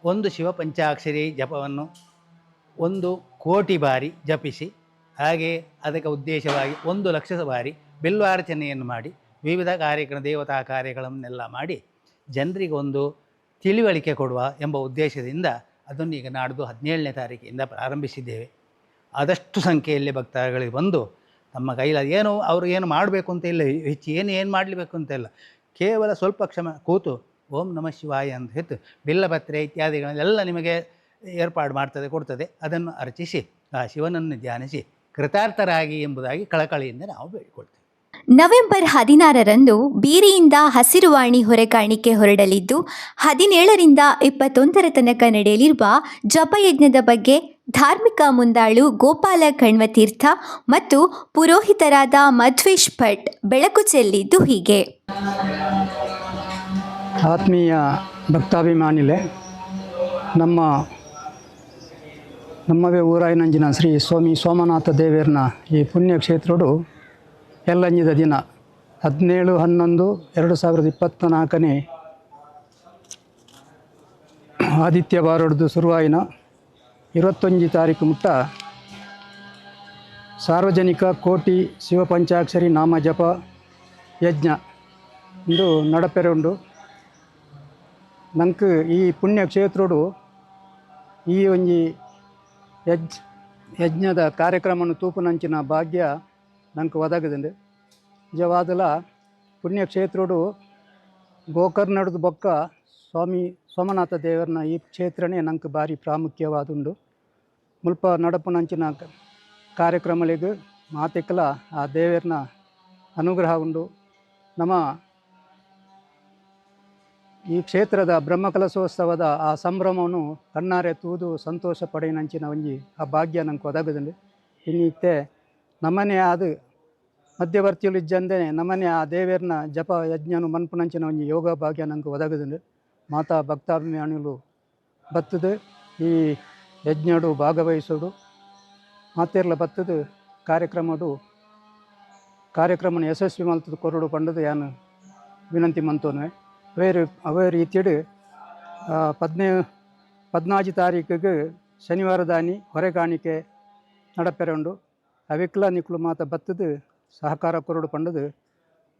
ಒಂದು ಶಿವ ಪಂಚಾಕ್ಷರಿ ಜಪವನ್ನು 1 ಕೋಟಿ ಬಾರಿ ಜಪಿಸಿ, ಹಾಗೆ ಅದಕ್ಕೆ ಉದ್ದೇಶವಾಗಿ 1 ಲಕ್ಷ ಬಾರಿ ಬಿಲ್ವಾರ್ಚನೆಯನ್ನು ಮಾಡಿ, ವಿವಿಧ ದೇವತಾ ಕಾರ್ಯಗಳನ್ನೆಲ್ಲ ಮಾಡಿ ಜನರಿಗೊಂದು ತಿಳಿವಳಿಕೆ ಕೊಡುವ ಎಂಬ ಉದ್ದೇಶದಿಂದ ಅದನ್ನು ಈಗ ನಾಡ್ದು 17ನೇ ತಾರೀಕಿಂದ ಪ್ರಾರಂಭಿಸಿದ್ದೇವೆ. ಆದಷ್ಟು ಸಂಖ್ಯೆಯಲ್ಲಿ ಭಕ್ತರುಗಳಿಗೆ ಬಂದು ತಮ್ಮ ಕೈಲಿ ಅವರು ಏನು ಮಾಡಬೇಕು ಅಂತ ಇಲ್ಲ, ಹೆಚ್ಚು ಏನು ಮಾಡಲೇಬೇಕು ಅಂತ ಇಲ್ಲ, ಕೇವಲ ಸ್ವಲ್ಪ ಕ್ಷಮ ಕೂತು ಓಂ ನಮಃ ಶಿವಾಯ ಅಂತ ಹೆತ್ತು ಬಿಲ್ಲಪತ್ರೆ ಇತ್ಯಾದಿಗಳನ್ನೆಲ್ಲ ನಿಮಗೆ ಏರ್ಪಾಡು ಕೊಡ್ತದೆ. ಅದನ್ನು ಅರ್ಚಿಸಿ ಆ ಶಿವನನ್ನು ಧ್ಯಾನಿಸಿ ಕೃತಾರ್ಥರಾಗಿ ಎಂಬುದಾಗಿ ಕಳಕಳಿಯಿಂದ ನಾವು ಬೇಡಿಕೊಳ್ತೇವೆ. ನವೆಂಬರ್ 16ರಂದು ಬೀರಿಯಿಂದ ಹಸಿರುವಾಣಿ ಹೊರೆಕಾಣಿಕೆ ಹೊರಡಲಿದ್ದು 17ರಿಂದ 21ರ ತನಕ ನಡೆಯಲಿರುವ ಜಪಯಜ್ಞದ ಬಗ್ಗೆ ಧಾರ್ಮಿಕ ಮುಂದಾಳು ಗೋಪಾಲ ಕಣ್ವತೀರ್ಥ ಮತ್ತು ಪುರೋಹಿತರಾದ ಮಧ್ವೇಶ್ ಭಟ್ ಬೆಳಕು ಚೆಲ್ಲಿದ್ದು ಹೀಗೆ. ಆತ್ಮೀಯ ಭಕ್ತಾಭಿಮಾನಿಲೆ, ನಮ್ಮ ನಮ್ಮವೇ ಊರಾಯಿನಂಜಿನ ಶ್ರೀ ಸ್ವಾಮಿ ಸೋಮನಾಥ ದೇವೇರ್ನ ಈ ಪುಣ್ಯಕ್ಷೇತ್ರಡು ಎಲ್ಲಂಜಿದ ದಿನ 17/11/2024 ಆದಿತ್ಯ ಬಾರಡ್ದು ಶುರುವಾಯಿನ 21 ತಾರೀಕು ಮುಟ್ಟ ಸಾರ್ವಜನಿಕ ಕೋಟಿ ಶಿವಪಂಚಾಕ್ಷರಿ ನಾಮ ಜಪ ಯಜ್ಞ ಇಂದು ನಡಪೆರೆ ಉಂಡು. ನಂಗೆ ಈ ಪುಣ್ಯಕ್ಷೇತ್ರಡು ಈ ಒಂಜಿ ಯಜ್ಞದ ಕಾರ್ಯಕ್ರಮವನ್ನು ತೂಪುನಂಚಿನ ಭಾಗ್ಯ ನಂಗೆ ಒದಗದಂಡು. ನಿಜವಾದಲ ಪುಣ್ಯಕ್ಷೇತ್ರಡು ಗೋಕರ್ಣದ ಬೊಕ್ಕ ಸ್ವಾಮಿ ಸೋಮನಾಥ ದೇವರನ ಈ ಕ್ಷೇತ್ರನೇ ನಂಗೆ ಭಾರಿ ಪ್ರಾಮುಖ್ಯವಾದುಂಡು. ಮುಲ್ಪ ನಡಪುನಂಚಿನ ಕಾರ್ಯಕ್ರಮಗಳಿಗೂ ಮಾತೆಕ್ಕಲ ಆ ದೇವರನ ಅನುಗ್ರಹ ಉಂಡು. ನಮ್ಮ ಈ ಕ್ಷೇತ್ರದ ಬ್ರಹ್ಮಕಲಶೋತ್ಸವದ ಆ ಸಂಭ್ರಮವನ್ನು ಕಣ್ಣಾರೆ ತೂದು ಸಂತೋಷ ಪಡೆಯನಂಚಿನ ಒಂಜಿ ಆ ಭಾಗ್ಯ ನಂಗೆ ಒದಗದಂಡು. ಇನ್ನಿತ್ತೆ ನಮ್ಮನೆ ಅದು ಮಧ್ಯವರ್ತಿಗಳು ಇಜ್ಜಂದೇ ನಮ್ಮನೆ ಆ ದೇವೇರ್ನ ಜಪ ಯಜ್ಞನು ಮನ್ಪುನಂಚಿನ ಒಂಜಿ ಯೋಗ ಭಾಗ್ಯ ನಂಗೆ ಒದಗದಂಡು. ಮಾತಾ ಭಕ್ತಾಭಿಮಾನಿಗಳು ಬತ್ತದು ಈ ಯಜ್ಞಡು ಭಾಗವಹಿಸೋಡು ಮಾತೆರ್ಲ ಬತ್ತದು ಕಾರ್ಯಕ್ರಮನ ಯಶಸ್ವಿ ಮಲ್ತದ ಕೊರಡು ಪಂಡದು ಯಾನು ವಿನಂತಿ ಮಂತೋನ್ವೆ. ಅವೇ ರೀತಿಯಡು 14 ತಾರೀಕಿಗೆ ಶನಿವಾರದಾನಿ ಹೊರೆ ಕಾಣಿಕೆ ನಡಪೆರೆ ಉಂಡು. ಅವಿಕ್ಲ ನಿಕ್ಲು ಮಾತ ಬತ್ತದು ಸಹಕಾರ ಕೊರಡು ಪಂಡದು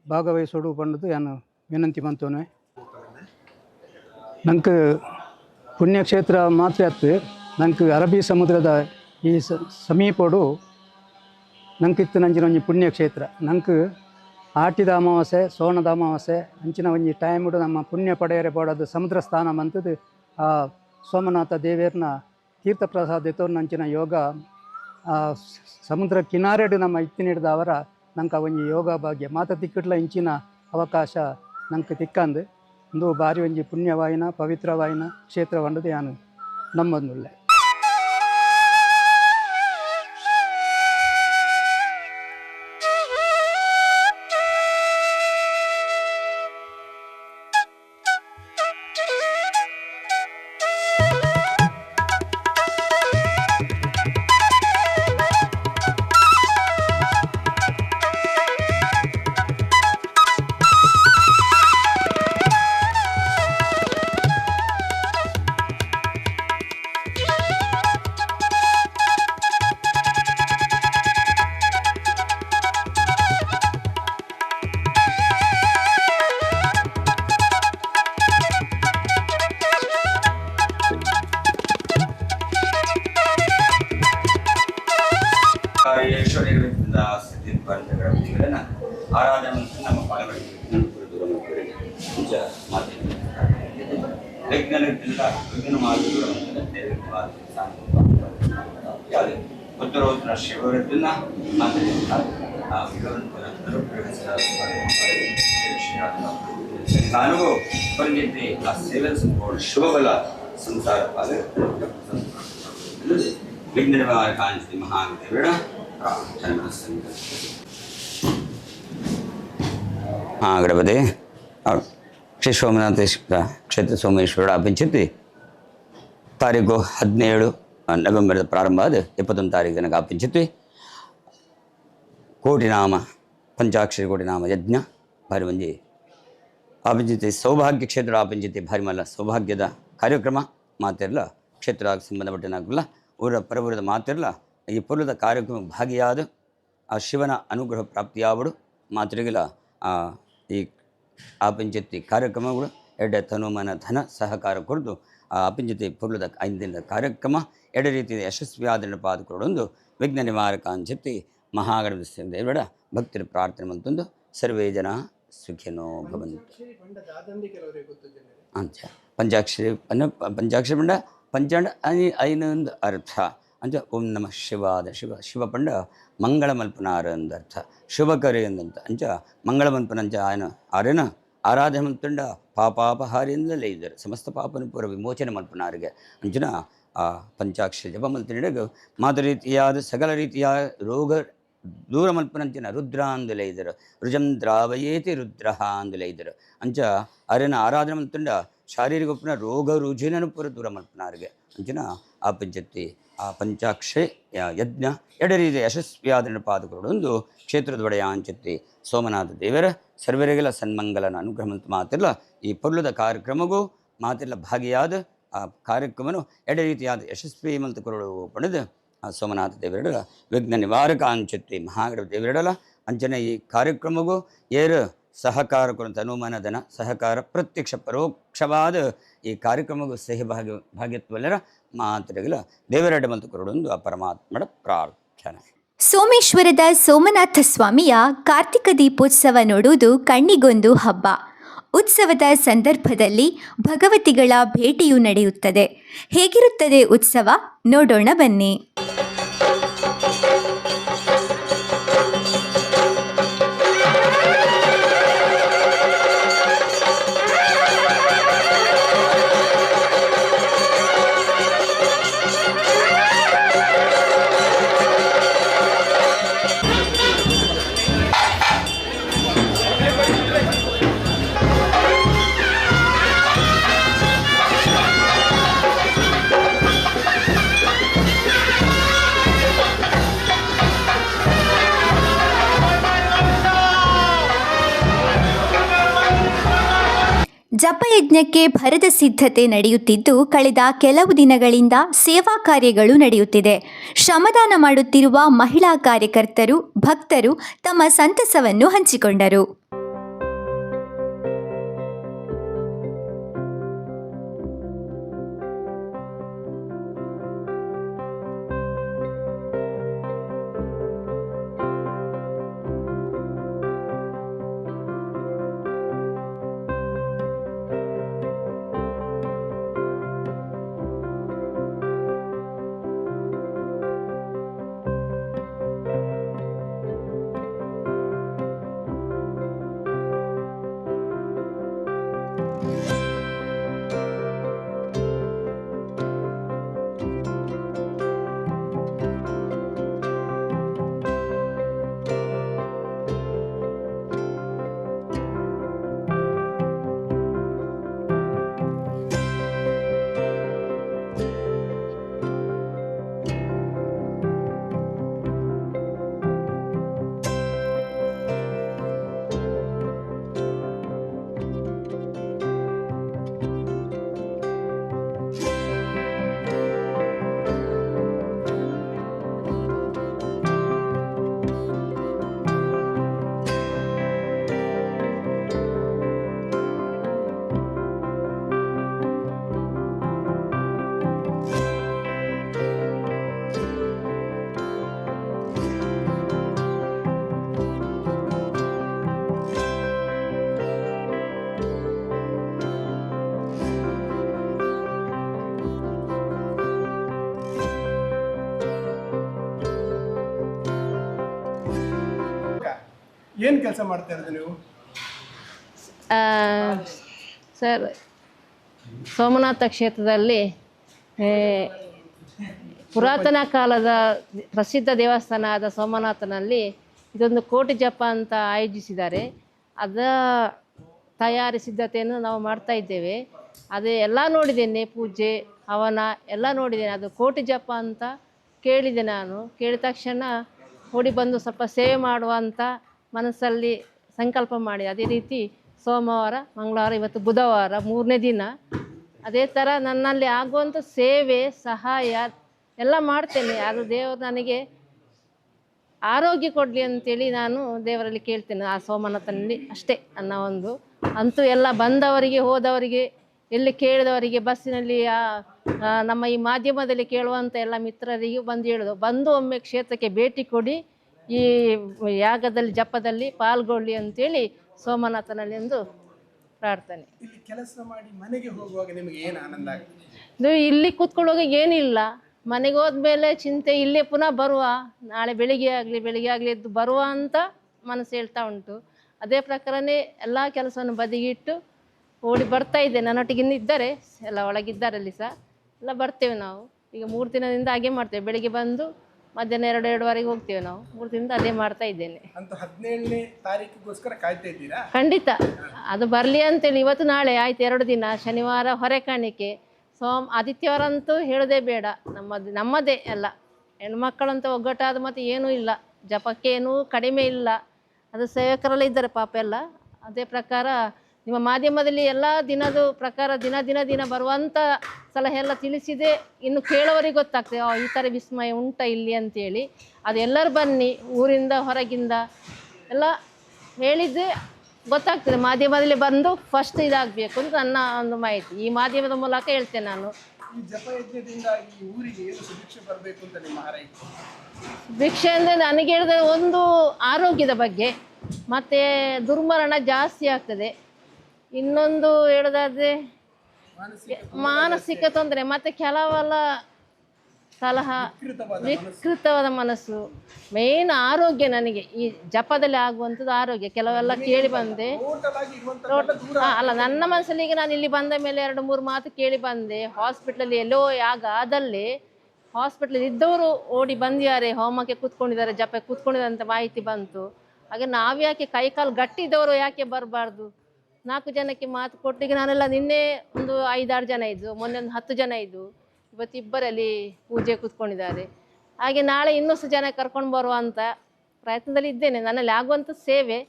ಭಾಗವಹಿಸೋಡು ಪಂಡದು ಯಾನು ವಿನಂತಿ ಮಂತೋನ್ವೆ. ನಂಗೆ ಪುಣ್ಯಕ್ಷೇತ್ರ ಮಾತ್ರ ಅತ್ತು ನಂಗೆ ಅರಬ್ಬಿ ಸಮುದ್ರದ ಈ ಸಮೀಪಡು ನಂಗೆ ಇತ್ತು ನಂಚಿನ ಒಂಜಿ ಪುಣ್ಯಕ್ಷೇತ್ರ. ನಂಗೆ ಆಟಿದ ಅಮಾವಾಸ್ಯೆ ಸೋಣದ ಅಮಾವಾಸ್ಯೆ ಅಂಚಿನ ಒಂಜಿ ಟೈಮ್ಡು ನಮ್ಮ ಪುಣ್ಯ ಪಡೆಯರೆ ಬೋಡದು ಸಮುದ್ರ ಸ್ಥಾನ ಮಂತದ್ದು ಆ ಸೋಮನಾಥ ದೇವೇರ್ನ ತೀರ್ಥ ಪ್ರಸಾದ ಎತ್ತೋರು ನಂಚಿನ ಯೋಗ ಸಮುದ್ರ ಕಿನಾರೆಡು ನಮ್ಮ ಇತ್ತಿನಿಡ್ದ ಅವರ ನಂಗೆ ಒಂಜಿ ಯೋಗ ಭಾಗ್ಯ ಮಾತ ತಿಕ್ಕಟ್ಲ ಇಂಚಿನ ಅವಕಾಶ ನಂಗೆ ತಿಕ್ಕಂದು ಒಂದು ಬಾರಿ ಒಂಜಿ ಪುಣ್ಯವಾಯಿನ ಪವಿತ್ರವಾಯಿನ ಕ್ಷೇತ್ರ ಬಂಡದು ಯಾನು ನಂಬಂದುಲ್ಲೆ. ಕಾರ್ಯೇಶ್ವರಿಗಳಿಂದ ಸ್ಥಿತಿಗಳನ್ನು ಆರಾಧನೆ ಮತ್ತು ನಮ್ಮ ಪಾಲಗಳಿಗೆ ನಿಜ ಮಾತಿನ ವಿಜ್ಞಾನದಿಂದ ವಿಘ್ನ ಮಾತುಗಳ ಯಾವುದೇ ಉತ್ತರೋತ್ತರ ಶಿವರದ್ದನ್ನ ಆದ್ದರಿಂದ ಭಗವಂತನ ನನಗೂ ಬಂದಿದ್ದೆ ಆ ಸೇವೆ ಸಂಪೂರ್ಣ ಶುಭಬಲ ಸಂಸಾರ ಪಾಲ ವಿಘ್ನ ನಿವಾರ ಕಾಂತಿ ಮಹಾದೇವರ ಗಣಪತಿ ಶ್ರೀ ಸೋಮನಾಥೇಶ್ವರ ಕ್ಷೇತ್ರ ಸೋಮೇಶ್ವರ ಅಭಿಂಚಿತಿ ತಾರೀಕು 17 ನವೆಂಬರ್ ಪ್ರಾರಂಭ ಆದ 21 ತಾರೀಕು ತನಕ ಅಪಿಂಚಿತ್ವಿ. ಕೋಟಿ ನಾಮ ಪಂಚಾಕ್ಷರಿ ಕೋಟಿ ನಾಮ ಯಜ್ಞ ಭಾರಿ ಮಂಜಿ ಆಪಿಂಚಿತಿ ಸೌಭಾಗ್ಯ ಕ್ಷೇತ್ರ ಆಪಿಂಚಿತಿ ಭಾರಿ ಮಲ್ಲ ಸೌಭಾಗ್ಯದ ಕಾರ್ಯಕ್ರಮ ಮಾತಿರಲ್ಲ ಕ್ಷೇತ್ರ ಸಂಬಂಧಪಟ್ಟನಾಗಲ್ಲ ಊರ ಪರಪುರದ ಮಾತಿರಲ್ಲ ಈ ಪುರದ ಕಾರ್ಯಕ್ರಮ ಭಾಗಿಯಾದ ಆ ಶಿವನ ಅನುಗ್ರಹ ಪ್ರಾಪ್ತಿಯಾವಡು ಮಾತರಿಗಿಲ್ಲ ಈ ಆಪಿಂಚಿತಿ ಕಾರ್ಯಕ್ರಮಗಳು ಎಡೆ ತನುಮನ ಧನ ಸಹಕಾರ ಕೊರದು ಆ ಅಪಿಂಚಿತಿ ಪುರ್ಲದ 5 ದಿನದ ಕಾರ್ಯಕ್ರಮ ಎಡೆ ರೀತಿಯ ಯಶಸ್ವಿಯಾದ ಪಾದಕೊಡೊಂದು ವಿಘ್ನ ನಿವಾರಕ ಅಂಚಿತಿ ಮಹಾಗಣಪತಿ ದೇವರ ಭಕ್ತರ ಪ್ರಾರ್ಥನೆ ಮಂತೊಂದು ಸರ್ವೇ ಜನ ಸುಖಿನೋ ಭವಂತು. ಅಂಚ ಪಂಚಾಕ್ಷರಿ ಪಂಡ ಪಂಚಾಂಡ ಐನೊಂದು ಅರ್ಥ ಅಂಚ ಓಂ ನಮಃ ಶಿವಾದ ಶಿವ ಪಂಡ ಮಂಗಳ ಮಲ್ಪನಾರ ಅಂದರ್ಥ ಶುಭಕರಿ ಅಂದಂತ ಅಂಚ ಮಂಗಳ ಮಲ್ಪನಂಚ ఆయన ಆರೇನ ಆರಾಧನೆ ಮಂತಂಡ ಪಾಪಾಪಹಾರಿಯಿಂದಲೇ ಇದ್ದರು ಸಮಸ್ತ ಪಾಪನ ಪೂರ ವಿಮೋಚನೆ ಮಲ್ಪನಾರಿಗೆ ಅಂಚಿನ ಆ ಪಂಚಾಕ್ಷರಿ ಜಪ ಮಲ್ಪನಿಡಗ ಮಾತು ರೀತಿಯಾದ ಸಕಲ ರೀತಿಯ ರೋಗ ದೂರ ಮಲ್ಪನಂಚಿನ ರುದ್ರ ಅಂದಲೇ ಇದ್ದರು ರುಜಂ ದ್ರಾವಯೇತಿ ರುದ್ರ ಅಂದಲೇ ಇದ್ದರು ಅಂಚ ಆರೇನ ಆರಾಧನೆ ಮಂತಂಡ ಶಾರೀರಿಕ ಉಪ್ಪನ ರೋಗ ರುಜಿನನು ಪೂರ ದೂರ ಮಲ್ಪನಾರಿಗೆ ಅಂಚಿನ ಆಪಂಚತ್ತಿ ಆ ಪಂಚಾಕ್ಷೆ ಯಜ್ಞ ಎಡರೀತಿ ಯಶಸ್ವಿಯಾದ ಪಾದಕರು ಒಂದು ಕ್ಷೇತ್ರದ ಒಡೆಯ ಅಂಚತ್ತಿ ಸೋಮನಾಥ ದೇವರ ಸರ್ವರಿಗೆಲ್ಲ ಸನ್ಮಂಗಲನ ಅನುಗ್ರಹ ಮಾತಿಲ್ಲ ಈ ಪೊರ್ಲದ ಕಾರ್ಯಕ್ರಮಗೂ ಮಾತೆಲ್ಲ ಭಾಗಿಯಾದ ಆ ಕಾರ್ಯಕ್ರಮನು ಎಡೆ ರೀತಿಯಾದ ಯಶಸ್ವಿ ಮಂತ ಕೊರಡು ಪಡೆದು ಆ ಸೋಮನಾಥ ದೇವರಡ ವಿಘ್ನ ನಿವಾರಕ ಅಂಚತ್ತಿ ಮಹಾಗಣ ದೇವರಡಲ ಅಂಚನೆ ಈ ಕಾರ್ಯಕ್ರಮಗೂ ಏರು ಸಹಕಾರ ಕೊಡುವಂಥ ಅನುಮಾನಧನ ಸಹಕಾರ ಪ್ರತ್ಯಕ್ಷ ಪರೋಕ್ಷವಾದ ಈ ಕಾರ್ಯಕ್ರಮಗೂ ಭಾಗ್ಯತ್ವಲ್ಲರ ಮಾತ್ರೆಗಳ ದೇವರಡ ಮಂತ ಕೊರಡೊಂದು ಆ ಪರಮಾತ್ಮಡ ಪ್ರಾರ್ಥನೆ. ಸೋಮೇಶ್ವರದ ಸೋಮನಾಥ ಸ್ವಾಮಿಯ ಕಾರ್ತಿಕ ದೀಪೋತ್ಸವ ನೋಡುವುದು ಕಣ್ಣಿಗೊಂದು ಹಬ್ಬ. ಉತ್ಸವದ ಸಂದರ್ಭದಲ್ಲಿ ಭಗವತಿಗಳ ಭೇಟಿಯೂ ನಡೆಯುತ್ತದೆ. ಹೇಗಿರುತ್ತದೆ ಉತ್ಸವ ನೋಡೋಣ ಬನ್ನಿ. ಜಪಯಜ್ಞಕ್ಕೆ ಭರದ ಸಿದ್ಧತೆ ನಡೆಯುತ್ತಿದ್ದು ಕಳೆದ ಕೆಲವು ದಿನಗಳಿಂದ ಸೇವಾ ಕಾರ್ಯಗಳು ನಡೆಯುತ್ತಿದೆ. ಶ್ರಮದಾನ ಮಾಡುತ್ತಿರುವ ಮಹಿಳಾ ಕಾರ್ಯಕರ್ತರು ಭಕ್ತರು ತಮ್ಮ ಸಂತಸವನ್ನು ಹಂಚಿಕೊಂಡರು. ಏನು ಕೆಲಸ ಮಾಡ್ತಾ ಇರೋದು ನೀವು? ಸರ್, ಸೋಮನಾಥ ಕ್ಷೇತ್ರದಲ್ಲಿ ಪುರಾತನ ಕಾಲದ ಪ್ರಸಿದ್ಧ ದೇವಸ್ಥಾನ ಆದ ಸೋಮನಾಥನಲ್ಲಿ ಇದೊಂದು ಕೋಟಿ ಜಪ ಅಂತ ಆಯೋಜಿಸಿದ್ದಾರೆ. ಅದರ ತಯಾರಿ ಸಿದ್ಧತೆಯನ್ನು ನಾವು ಮಾಡ್ತಾ ಇದ್ದೇವೆ. ಅದೇ ಎಲ್ಲ ನೋಡಿದ್ದೇನೆ, ಪೂಜೆ ಹವನ ಎಲ್ಲ ನೋಡಿದ್ದೇನೆ. ಅದು ಕೋಟಿ ಜಪ ಅಂತ ಕೇಳಿದೆ. ನಾನು ಕೇಳಿದ ತಕ್ಷಣ ಓಡಿ ಬಂದು ಸ್ವಲ್ಪ ಸೇವೆ ಮಾಡುವಂಥ ಮನಸ್ಸಲ್ಲಿ ಸಂಕಲ್ಪ ಮಾಡಿ, ಅದೇ ರೀತಿ ಸೋಮವಾರ, ಮಂಗಳವಾರ, ಇವತ್ತು ಬುಧವಾರ 3ನೇ ದಿನ ಅದೇ ಥರ ನನ್ನಲ್ಲಿ ಆಗುವಂಥ ಸೇವೆ ಸಹಾಯ ಎಲ್ಲ ಮಾಡ್ತೇನೆ. ಅದು ದೇವರು ನನಗೆ ಆರೋಗ್ಯ ಕೊಡಲಿ ಅಂತೇಳಿ ನಾನು ದೇವರಲ್ಲಿ ಕೇಳ್ತೇನೆ. ಆ ಸೋಮನಾಥನಲ್ಲಿ ಅಷ್ಟೇ ಅನ್ನೋ ಒಂದು ಅಂತೂ ಎಲ್ಲ ಬಂದವರಿಗೆ ಹೋದವರಿಗೆ ಎಲ್ಲಿ ಕೇಳಿದವರಿಗೆ ಬಸ್ಸಿನಲ್ಲಿ ನಮ್ಮ ಈ ಮಾಧ್ಯಮದಲ್ಲಿ ಕೇಳುವಂಥ ಎಲ್ಲ ಮಿತ್ರರಿಗೂ ಬಂದು ಹೇಳೋದು, ಬಂದು ಒಮ್ಮೆ ಕ್ಷೇತ್ರಕ್ಕೆ ಭೇಟಿ ಕೊಡಿ, ಈ ಯಾಗದಲ್ಲಿ ಜಪದಲ್ಲಿ ಪಾಲ್ಗೊಳ್ಳಿ ಅಂತೇಳಿ ಸೋಮನಾಥನಲ್ಲಿ ಎಂದು ಪ್ರಾರ್ಥನೆ. ಇಲ್ಲಿ ಕೆಲಸ ಮಾಡಿ ಮನೆಗೆ ಹೋಗುವಾಗ ನಿಮಗೆ ಏನು ಆನಂದ ಆಗುತ್ತೆ? ಇಲ್ಲಿ ಕೂತ್ಕೊಳ್ಳುವಾಗ ಏನಿಲ್ಲ, ಮನೆಗೆ ಹೋದ್ಮೇಲೆ ಚಿಂತೆ, ಇಲ್ಲೇ ಪುನಃ ಬರುವ, ನಾಳೆ ಬೆಳಿಗ್ಗೆ ಆಗಲಿ ಎದ್ದು ಬರುವ ಅಂತ ಮನಸ್ಸು ಹೇಳ್ತಾ ಉಂಟು. ಅದೇ ಪ್ರಕಾರನೇ ಎಲ್ಲ ಕೆಲಸವನ್ನು ಬದಿಗಿಟ್ಟು ಓಡಿ ಬರ್ತಾ ಇದ್ದೆ. ನನ್ನೊಟ್ಟಿಗೆ ಇದ್ದಾರೆ, ಎಲ್ಲ ಒಳಗಿದ್ದಾರಲ್ಲಿ ಸಹ ಎಲ್ಲ ಬರ್ತೇವೆ ನಾವು. ಈಗ 3 ದಿನದಿಂದ ಹಾಗೆ ಮಾಡ್ತೇವೆ. ಬೆಳಿಗ್ಗೆ ಬಂದು ಮಧ್ಯಾಹ್ನ 2-2:30 ಹೋಗ್ತೇವೆ ನಾವು. 3 ದಿನದಿಂದ ಅದೇ ಮಾಡ್ತಾ ಇದ್ದೇನೆ. ಅಂತ 17ನೇ ತಾರೀಕಿಗೋಸ್ಕರ ಕಾಯ್ತಾ ಇದ್ದೀರಾ? ಖಂಡಿತ ಅದು ಬರಲಿ ಅಂತೇಳಿ. ಇವತ್ತು ನಾಳೆ ಆಯ್ತು 2 ದಿನ. ಶನಿವಾರ ಹೊರೆ ಕಾಣಿಕೆ, ಆದಿತ್ಯವಾರ ಅಂತೂ ಹೇಳೋದೇ ಬೇಡ. ನಮ್ಮದೇ ಎಲ್ಲ ಹೆಣ್ಮಕ್ಕಳಂತ ಒಗ್ಗಟ್ಟಾದ ಮತ್ತು ಏನೂ ಇಲ್ಲ, ಜಪಕ್ಕೇನೂ ಕಡಿಮೆ ಇಲ್ಲ. ಅದು ಸೇವಕರೆಲ್ಲ ಇದ್ದಾರೆ ಪಾಪ ಎಲ್ಲ. ಅದೇ ಪ್ರಕಾರ ನಿಮ್ಮ ಮಾಧ್ಯಮದಲ್ಲಿ ಎಲ್ಲ ದಿನದ ಪ್ರಕಾರ ದಿನ ಬರುವಂಥ ಸಲಹೆ ಎಲ್ಲ ತಿಳಿಸಿದೆ. ಇನ್ನು ಕೇಳೋವರಿಗೆ ಗೊತ್ತಾಗ್ತದೆ ಈ ಥರ ವಿಸ್ಮಯ ಉಂಟ ಇಲ್ಲಿ ಅಂತೇಳಿ. ಅದು ಎಲ್ಲರೂ ಬನ್ನಿ, ಊರಿಂದ ಹೊರಗಿಂದ ಎಲ್ಲ ಹೇಳಿದ್ದೆ ಗೊತ್ತಾಗ್ತದೆ. ಮಾಧ್ಯಮದಲ್ಲಿ ಬಂದು ಫಸ್ಟ್ ಇದಾಗಬೇಕು ಅಂತ ನನ್ನ ಒಂದು ಮಾಹಿತಿ. ಈ ಮಾಧ್ಯಮದ ಮೂಲಕ ಹೇಳ್ತೇನೆ ನಾನು. ಈ ಜಪಯಜ್ಞದಿಂದ ಈ ಊರಿಗೆ ಏನು ಸುಭಿಕ್ಷೆ ಬರಬೇಕು ಅಂತ ನಿಮ್ಮ ಹಾರೈಕೆ? ಭಿಕ್ಷೆ ಅಂದರೆ ನನಗೆ ಹೇಳಿದ್ರೆ ಒಂದು ಆರೋಗ್ಯದ ಬಗ್ಗೆ, ಮತ್ತು ದುರ್ಮರಣ ಜಾಸ್ತಿ ಆಗ್ತದೆ. ಇನ್ನೊಂದು ಹೇಳೋದಾದರೆ ಮಾನಸಿಕ ತೊಂದರೆ, ಮತ್ತು ಕೆಲವೆಲ್ಲ ಕಲಹ, ವಿಕೃತವಾದ ಮನಸ್ಸು. ಮೇನ್ ಆರೋಗ್ಯ ನನಗೆ ಈ ಜಪದಲ್ಲಿ ಆಗುವಂಥದ್ದು ಆರೋಗ್ಯ. ಕೆಲವೆಲ್ಲ ಕೇಳಿ ಬಂದೆ ಅಲ್ಲ, ನನ್ನ ಮನಸ್ಸಲ್ಲಿ ಈಗ ನಾನು ಇಲ್ಲಿ ಬಂದ ಮೇಲೆ 2-3 ಮಾತು ಕೇಳಿ ಬಂದೆ. ಹಾಸ್ಪಿಟ್ಲಲ್ಲಿ ಎಲ್ಲೋ ಆದಲ್ಲಿ ಹಾಸ್ಪಿಟ್ಲಲ್ಲಿ ಇದ್ದವರು ಓಡಿ ಬಂದಿದ್ದಾರೆ, ಹೋಮಕ್ಕೆ ಕೂತ್ಕೊಂಡಿದ್ದಾರೆ, ಜಪ ಕೂತ್ಕೊಂಡಿದ್ದಾರೆ ಅಂತ ಮಾಹಿತಿ ಬಂತು. ಹಾಗೆ ನಾವ್ಯಾಕೆ ಕೈಕಾಲು ಗಟ್ಟಿದ್ದವರು ಯಾಕೆ ಬರಬಾರ್ದು? 4 ಜನಕ್ಕೆ ಮಾತು ಕೊಟ್ಟಿಗೆ ನಾನೆಲ್ಲ ನಿನ್ನೆ ಒಂದು 5-6 ಜನ ಇದ್ದು, ಮೊನ್ನೆ ಒಂದು 10 ಜನ ಇದ್ದು, ಇವತ್ತು ಇಬ್ಬರಲ್ಲಿ ಪೂಜೆ ಕೂತ್ಕೊಂಡಿದ್ದಾರೆ. ಹಾಗೆ ನಾಳೆ ಇನ್ನಷ್ಟು ಜನ ಕರ್ಕೊಂಡು ಬರುವಂಥ ಪ್ರಯತ್ನದಲ್ಲಿ ಇದ್ದೇನೆ. ನನ್ನಲ್ಲಿ ಆಗುವಂಥ ಸೇವೆ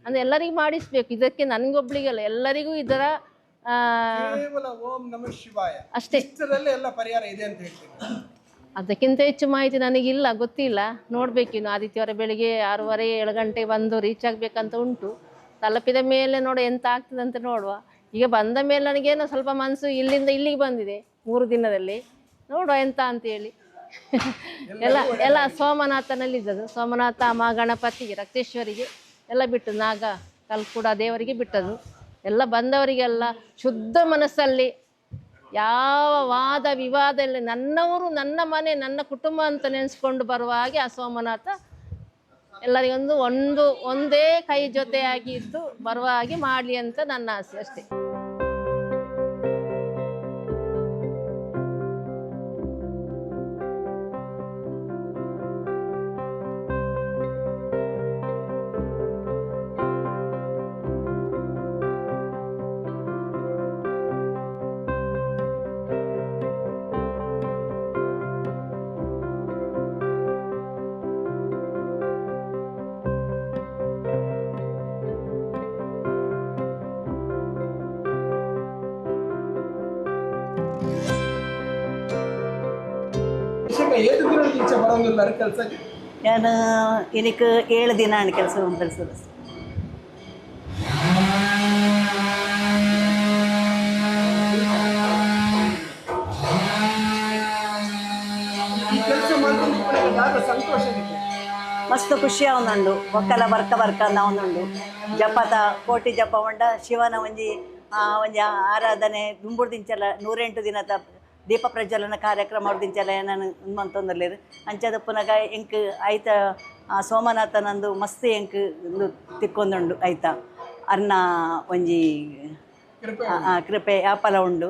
ಅಂದರೆ ಎಲ್ಲರಿಗೂ ಮಾಡಿಸ್ಬೇಕು. ಇದಕ್ಕೆ ನನಗೊಬ್ಳಿಗಲ್ಲ, ಎಲ್ಲರಿಗೂ ಇದರ ಕೇವಲ ಓಂ ನಮಃ ಶಿವಾಯ ಅಷ್ಟೇ, ಎಲ್ಲ ಪರಿಹಾರ ಇದೆ ಅಂತ ಹೇಳ್ತೀನಿ. ಅದಕ್ಕಿಂತ ಹೆಚ್ಚು ಮಾಹಿತಿ ನನಗಿಲ್ಲ, ಗೊತ್ತಿಲ್ಲ. ನೋಡಬೇಕಿನ್ನು ಆದಿತ್ಯವಾರ ಬೆಳಿಗ್ಗೆ 6:30-7 ಗಂಟೆ ಬಂದು ರೀಚ್ ಆಗಬೇಕಂತ ಉಂಟು. ತಲುಪಿದ ಮೇಲೆ ನೋಡು ಎಂತ ಆಗ್ತದೆ ಅಂತ ನೋಡುವ. ಈಗ ಬಂದ ಮೇಲೆ ನನಗೇನೋ ಸ್ವಲ್ಪ ಮನಸ್ಸು ಇಲ್ಲಿಂದ ಇಲ್ಲಿಗೆ ಬಂದಿದೆ 3 ದಿನದಲ್ಲಿ. ನೋಡುವ ಎಂತ ಅಂತೇಳಿ. ಎಲ್ಲ ಸೋಮನಾಥನಲ್ಲಿದ್ದದು. ಸೋಮನಾಥ, ಅಮ್ಮ, ಗಣಪತಿಗೆ, ರಕ್ತೇಶ್ವರಿಗೆ ಎಲ್ಲ ಬಿಟ್ಟು, ನಾಗ ಕಲ್ಕೂಡ ದೇವರಿಗೆ ಬಿಟ್ಟದು. ಎಲ್ಲ ಬಂದವರಿಗೆಲ್ಲ ಶುದ್ಧ ಮನಸ್ಸಲ್ಲಿ ಯಾವ ವಾದ ವಿವಾದ ಇಲ್ಲ, ನನ್ನವರು, ನನ್ನ ಮನೆ, ನನ್ನ ಕುಟುಂಬ ಅಂತ ನೆನೆಸ್ಕೊಂಡು ಬರುವ ಹಾಗೆ ಆ ಸೋಮನಾಥ ಎಲ್ಲರಿಗೊಂದು ಒಂದೇ ಕೈ ಜೊತೆಯಾಗಿ ಇದ್ದು ಬರುವ ಹಾಗೆ ಮಾಡಲಿ ಅಂತ ನನ್ನ ಆಸೆ ಅಷ್ಟೇ. ഏത് ദിനം ടീച്ചർ പറഞ്ഞുള്ള ಕೆಲಸ? ഞാൻ എനിക്ക് 7 ദിനമാണ് ಕೆಲಸ ಕೆಲಸದ. ಮಸ್ತ್ ಖುಷಿ ಆವೊಂದುಂಡು. ಒಕ್ಕಲ ಬರ್ಕ ಅಂದ ಜಪದ ಕೋಟಿ ಜಪ ಉಂಡ ಶಿವನ ಒಂಜಿ ಆರಾಧನೆ ದುಂಬುಡ್ದಿಂಚಲ 108 ದಿನದ ದೀಪ ಪ್ರಜ್ವಲನ ಕಾರ್ಯಕ್ರಮ ದಿಂಚಲ ನಾನು ಮಂತೊಂದಲ್ಲೇರು ಅಂಚದ ಪುನಗ ಎಂಕ್ ಐತ ಸೋಮನಾಥನಂದು ಮಸ್ತ್ ಎಂಕ್ ತಿಕ್ಕೊಂದುಂಡು ಐತ ಅರ್ನ ಒಂಜಿ ಕೃಪೆ ಆಪಲ ಉಂಡು.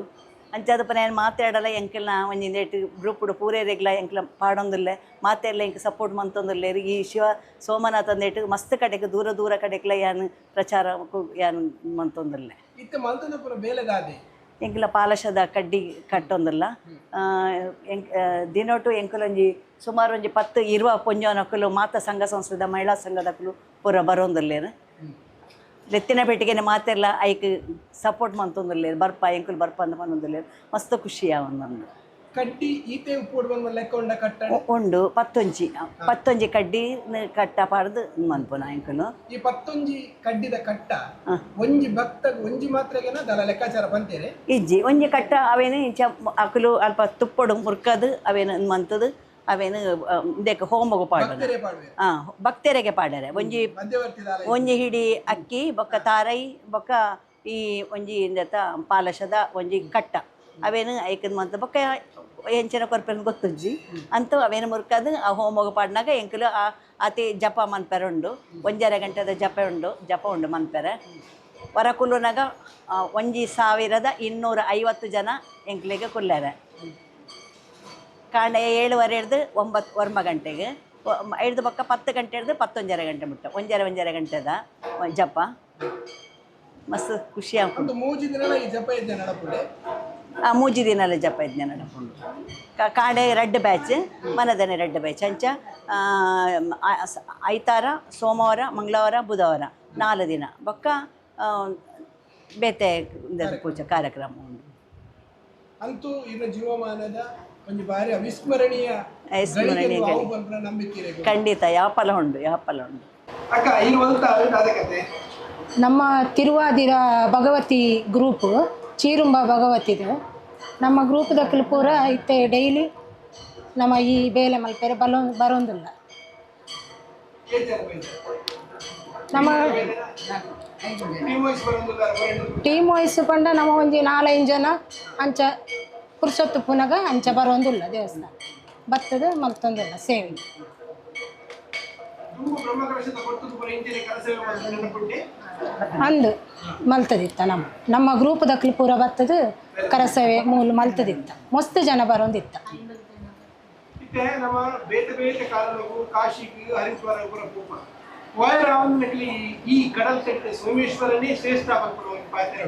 ಅಂಚದ ಪುನ ಏನು ಮಾತಾಡಲ್ಲ ಎಂಕಲ್ನ ಒಂಜಿ ನೆಟ್ ಗ್ರೂಪ್ ಪೂರೇರೆಗ್ಲ ಎಂಕ್ಲ ಪಾಡೊಂದುಲ್ಲೆ ಮಾತೆಲ್ಲ ಎಂಕ್ ಸಪೋರ್ಟ್ ಮಂತೊಂದುಲ್ಲೇರು. ಈ ಶಿವ ಸೋಮನಾಥ ನೆಟ್ ಮಸ್ತ್ ಕಡೆಗೆ ದೂರ ಕಡೆಗ್ಲ ಯಾನು ಪ್ರಚಾರ ಯಾನು ಮಂತೊಂದುಲ್ಲೆ ಎಂಕ್ಲ ಪಾಲಶದ ಕಡ್ಡಿ ಕಟ್ಟೊಂದುಲ್ಲ. ದಿನೊಟ್ಟು ಎಂಕುಲೊಂಜಿ ಸುಮಾರು ಒಂಜಿ 10-20 ಪೊಂಜೋನಕ್ಕಲು ಮಾತ ಸಂಘ ಸಂಸ್ಥೆದ ಮಹಿಳಾ ಸಂಘದಕ್ಕಲು ಪೂರ ಬರೋಂದುಲ್ಲೇರು. ಲೆತ್ತಿನ ಪೆಟ್ಟಿಗೆನೆ ಮಾತೆಲ್ಲ ಐಕ್ ಸಪೋರ್ಟ್ ಮಂತೊಂದುಲ್ಲೇರು. ಎಂಕುಲು ಬರ್ಪ ಅಂತ ಬಂದೊಂದುಲ್ಲೇರು. ಮಸ್ತ್ ಖುಷಿ ಆವೊಂದುಂಡು. ಕಡ್ಡಿ ಈತೆ ಉಪ್ಪು ಲೆಕ್ಕ ಉಂಡ ಕಟ್ಟ ಉಂಡು 11 ಕಡ್ಡಿ ಕಟ್ಟ ಪಾಡ್ದು ಮನ್ಪುನ ಎಂಕುಲು. ಈ 11 ಕಡ್ಡಿದ ಕಟ್ಟ ಒಂಜಿ ಭಕ್ತ ಒಂಜಿ ಮಾತ್ರೆಗೆನ ದಲ ಲೆಕ್ಕಾಚಾರ ಬಂತೇನೆ ಇಜ್ಜಿ ಒಂಜಿ ಕಟ್ಟ ಅವೇನು ಅಕುಲು ಅಲ್ಪ ತುಪ್ಪಡು ಮುರ್ಕದು ಅವೇನು ಮಂತದು ಅವೇನು ಇದಕ್ಕೆ ಹೋಮಗು ಪಾಡೋದು. ಭಕ್ತರಿಗೆ ಪಾಡ್ಯಾರೆ. ಒಂಜಿ ಹಿಡಿ ಅಕ್ಕಿ ಬೊಕ್ಕ ತಾರೈ ಬೊಕ್ಕ ಈ ಒಂಜಿ ಪಾಲಶದ ಒಂಜಿ ಕಟ್ಟ ಅವೇನು ಐಕದ್ ಮಂತ ಬೊಕ್ಕ ಹೆಂಚಿನ ಕೊರ್ಪೆನ್ ಗೊತ್ತುಜ್ಜಿ ಅಂತೂ ಅವೇನು ಮುರ್ಕದು ಆ ಹೋಮೋಗ ಪಾಡ್ನಾಗ ಎಂಕುಲು ಅತಿ ಜಪ ಮನ್ಪೆರೆ ಉಂಡು. 1.5 ಗಂಟೆದ ಜಪ ಉಂಡು ಮನ್ಪೆರೆ. ಹೊರಕುಲ್ಲುನಾಗ 1,250 ಜನ ಎಂಕ್ಲಿಗೆ ಕುಲ್ಲಾರೆ. ಕಾಂಡೆ 7:30 ಹಿಡ್ದು 9 ಗಂಟೆಗೆ ಹಿಡ್ದು ಬೊಕ್ಕ 10 ಗಂಟೆ ಹಿಡ್ದು 11 ಗಂಟೆ ಮುಟ್ಟ 1 ಗಂಟೆದ ಜಪ ಮಸ್ತ್ ಖುಷಿ ಆಗ್ತದೆ. ಮೂಜಿ ದಿನ ಈ ಜಪ ಇದ್ದೆ ನಡಪುಂಡೆ. ಮೂಜಿ ದಿನ ಜಪ ಇದ್ದೆ ನಡಪುಂಡು. ಕಾಂಡೆ ರೆಡ್ ಬ್ಯಾಚ್ ಮನದನೆ ರೆಡ್ ಬ್ಯಾಚ್ ಅಂಚ ಐತಾರ ಸೋಮವಾರ ಮಂಗಳವಾರ ಬುಧವಾರ 4 ದಿನ ಬೊಕ್ಕ ಬೇತೆ ಪೂಜೆ ಕಾರ್ಯಕ್ರಮ ಉಂಟು. ಅಂತೂ ಇನ್ನು ಜೀವಮಾನದ ಒಂದು ಬಾರಿ ಅವಿಸ್ಮರಣೀಯ ನಂಬಿಕೆ ಖಂಡಿತ ಯಾಪಲ ಉಂಟು ಅಕ್ಕ. ಈಗ ಕತೆ ನಮ್ಮ ತಿರುವಾದಿರ ಭಗವತಿ ಗ್ರೂಪ್ ಚೀರುಂಬ ಭಗವತಿದು ನಮ್ಮ ಗ್ರೂಪ್ದಕ್ಕಲು ಪೂರ ಇತ್ತೆ ಡೈಲಿ ನಮ್ಮ ಈ ಬೇಲೆ ಮಲ್ಪೆರೆ ಬರೋದಿಲ್ಲ. ನಮ್ಮ ಟೀಮ್ ವೈಸ್ ಪಂಡ ನಮ್ಮ ಒಂಜಿ 4-5 ಜನ ಅಂಚ ಪುರುಷತ್ತು ಪುನಗ ಅಂಚ ಬರೋದಿಲ್ಲ ದೇವಸ್ಥಾನ ಬರ್ತದೆ ಮಲ್ತೊಂದಿಲ್ಲ ಸೇವೆ ಅಂದು ಮಲ್ತದಿತ್ತ ನಮ್ಮ ಗ್ರೂಪ್ ದಕ್ಲು ಪೂರ ಬರ್ತದೆ ಕರಸೇವೆ ಮೂಲ ಮಲ್ತದಿತ್ತ ಮಸ್ತ್ ಜನ ಬರೋದಿತ್ತ. ನಮ್ಮ ಬೇತೆ ಬೇತೆ ಕಾಲವು ಕಾಶಿಗೆ ಹರಿದ್ವಾರ ಈ ಕಡಲ ತಟ್ಟೆ ಸೋಮೇಶ್ವರನೇ ಶ್ರೇಷ್ಠ ಪಾತ್ರ.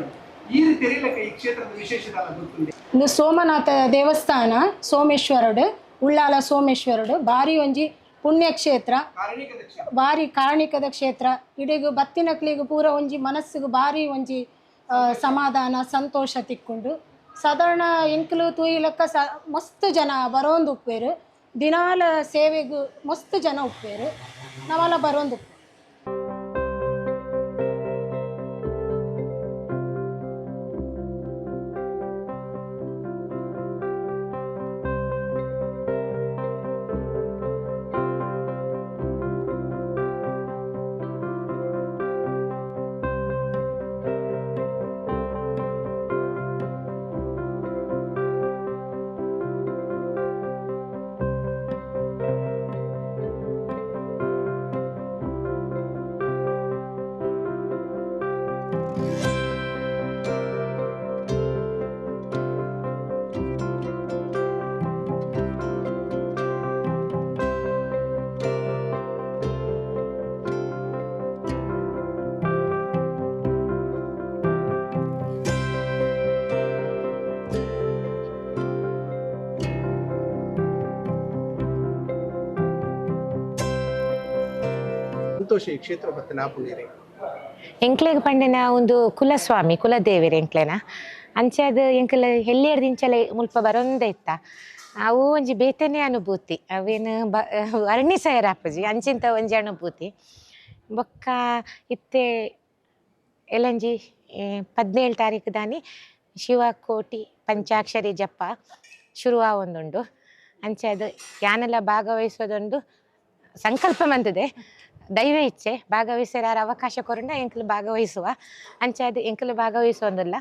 ಈ ರೀತಿ ಈ ಕ್ಷೇತ್ರದ ವಿಶೇಷತೆ ಗೊತ್ತಿದೆ. ಇದು ಸೋಮನಾಥ ದೇವಸ್ಥಾನ ಸೋಮೇಶ್ವರಡು ಉಳ್ಳಾಲ ಸೋಮೇಶ್ವರಡು ಬಾರಿ ಒಂಜಿ ಪುಣ್ಯಕ್ಷೇತ್ರ ಬಾರಿ ಕಾರಣಿಕದ ಕ್ಷೇತ್ರ. ಇಡೀಗ ಬತ್ತಿನಕ್ಲಿಗೂ ಪೂರ ಒಂಜಿ ಮನಸ್ಸಿಗೆ ಬಾರಿ ಒಂಜಿ ಸಮಾಧಾನ ಸಂತೋಷ ತಿಕ್ಕೊಂಡು ಸಾಧಾರಣ ಎಂಕ್ಲು ತೂಯಿಲಕ್ಕ ಮಸ್ತ್ ಜನ ಬರೋಂದು ಉಪ್ಪೇರು ದಿನಾಲ ಸೇವೆಗೂ ಮಸ್ತ್ ಜನ ಉಪ್ಪೇರು ನಾವೆಲ್ಲ ಬರೋಂದು. ಸಂತೋಷ ಈ ಕ್ಷೇತ್ರ ಬತ್ತೆ ನಾಪುಂಡಿರಿ ಎಂಕ್ಲೆಗ್ ಪಂಡಿನ ಒಂದು ಕುಲಸ್ವಾಮಿ ಕುಲದೇವಿರಿ ಎಂಕ್ಲೆನ ಅಂಚೆ ಅದು ಎಂಕಲ್ ಹೆಲ್ಲಿಯರ್ದಿಂಚಲೆ ಮುಲ್ಪ ಬರೊಂದೇ ಇತ್ತ ಅವು ಒಂಜಿ ಬೇತನೇ ಅನುಭೂತಿ ಅವೇನು ವರ್ಣಿಸಯರ ಅಪ್ಪಜಿ ಅಂಚಿಂತ ಒಂಜಿ ಅನುಭೂತಿ. ಬೊಕ್ಕ ಇತ್ತೆ ಎಲ್ಲಂಜಿ 17 ತಾರೀಕು ದಾನಿ ಶಿವಕೋಟಿ ಪಂಚಾಕ್ಷರಿ ಜಪ ಶುರು ಆವೊಂದುಂಡು. ಅಂಚೆ ಅದು ಯಾನೆಲ್ಲ ಭಾಗವಹಿಸೋದೊಂದು ಸಂಕಲ್ಪ ಬಂದಿದೆ ದೈವ ಇಚ್ಛೆ ಭಾಗವಹಿಸಿರಾರ ಅವಕಾಶ ಕೊರಂಡ ಎಂಕಲು ಭಾಗವಹಿಸುವ ಅಂಚೆ ಅದು ಎಂಕಲು ಭಾಗವಹಿಸೋದಿಲ್ಲ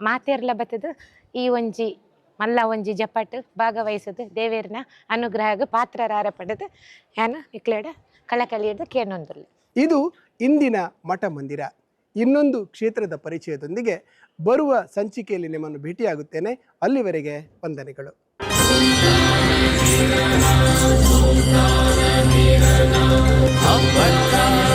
ಮಾತೇರ್ಲ ಬತ್ತದು ಈ ಒಂಜಿ ಮಲ್ಲ ಒಂಜಿ ಜಪಟ್ ಭಾಗವಹಿಸೋದು ದೇವೇರ್ನ ಅನುಗ್ರಹಗ ಪಾತ್ರರಾರ ಪಡೆದು ಯಾನು ಇಕ್ಲೇಡ ಕಳಕಳಿಯದು ಕೇಳೊಂದಿಲ್ಲ. ಇದು ಇಂದಿನ ಮಠ ಮಂದಿರ. ಇನ್ನೊಂದು ಕ್ಷೇತ್ರದ ಪರಿಚಯದೊಂದಿಗೆ ಬರುವ ಸಂಚಿಕೆಯಲ್ಲಿ ನಿಮ್ಮನ್ನು ಭೇಟಿಯಾಗುತ್ತೇನೆ. ಅಲ್ಲಿವರೆಗೆ ವಂದನೆಗಳು. Abba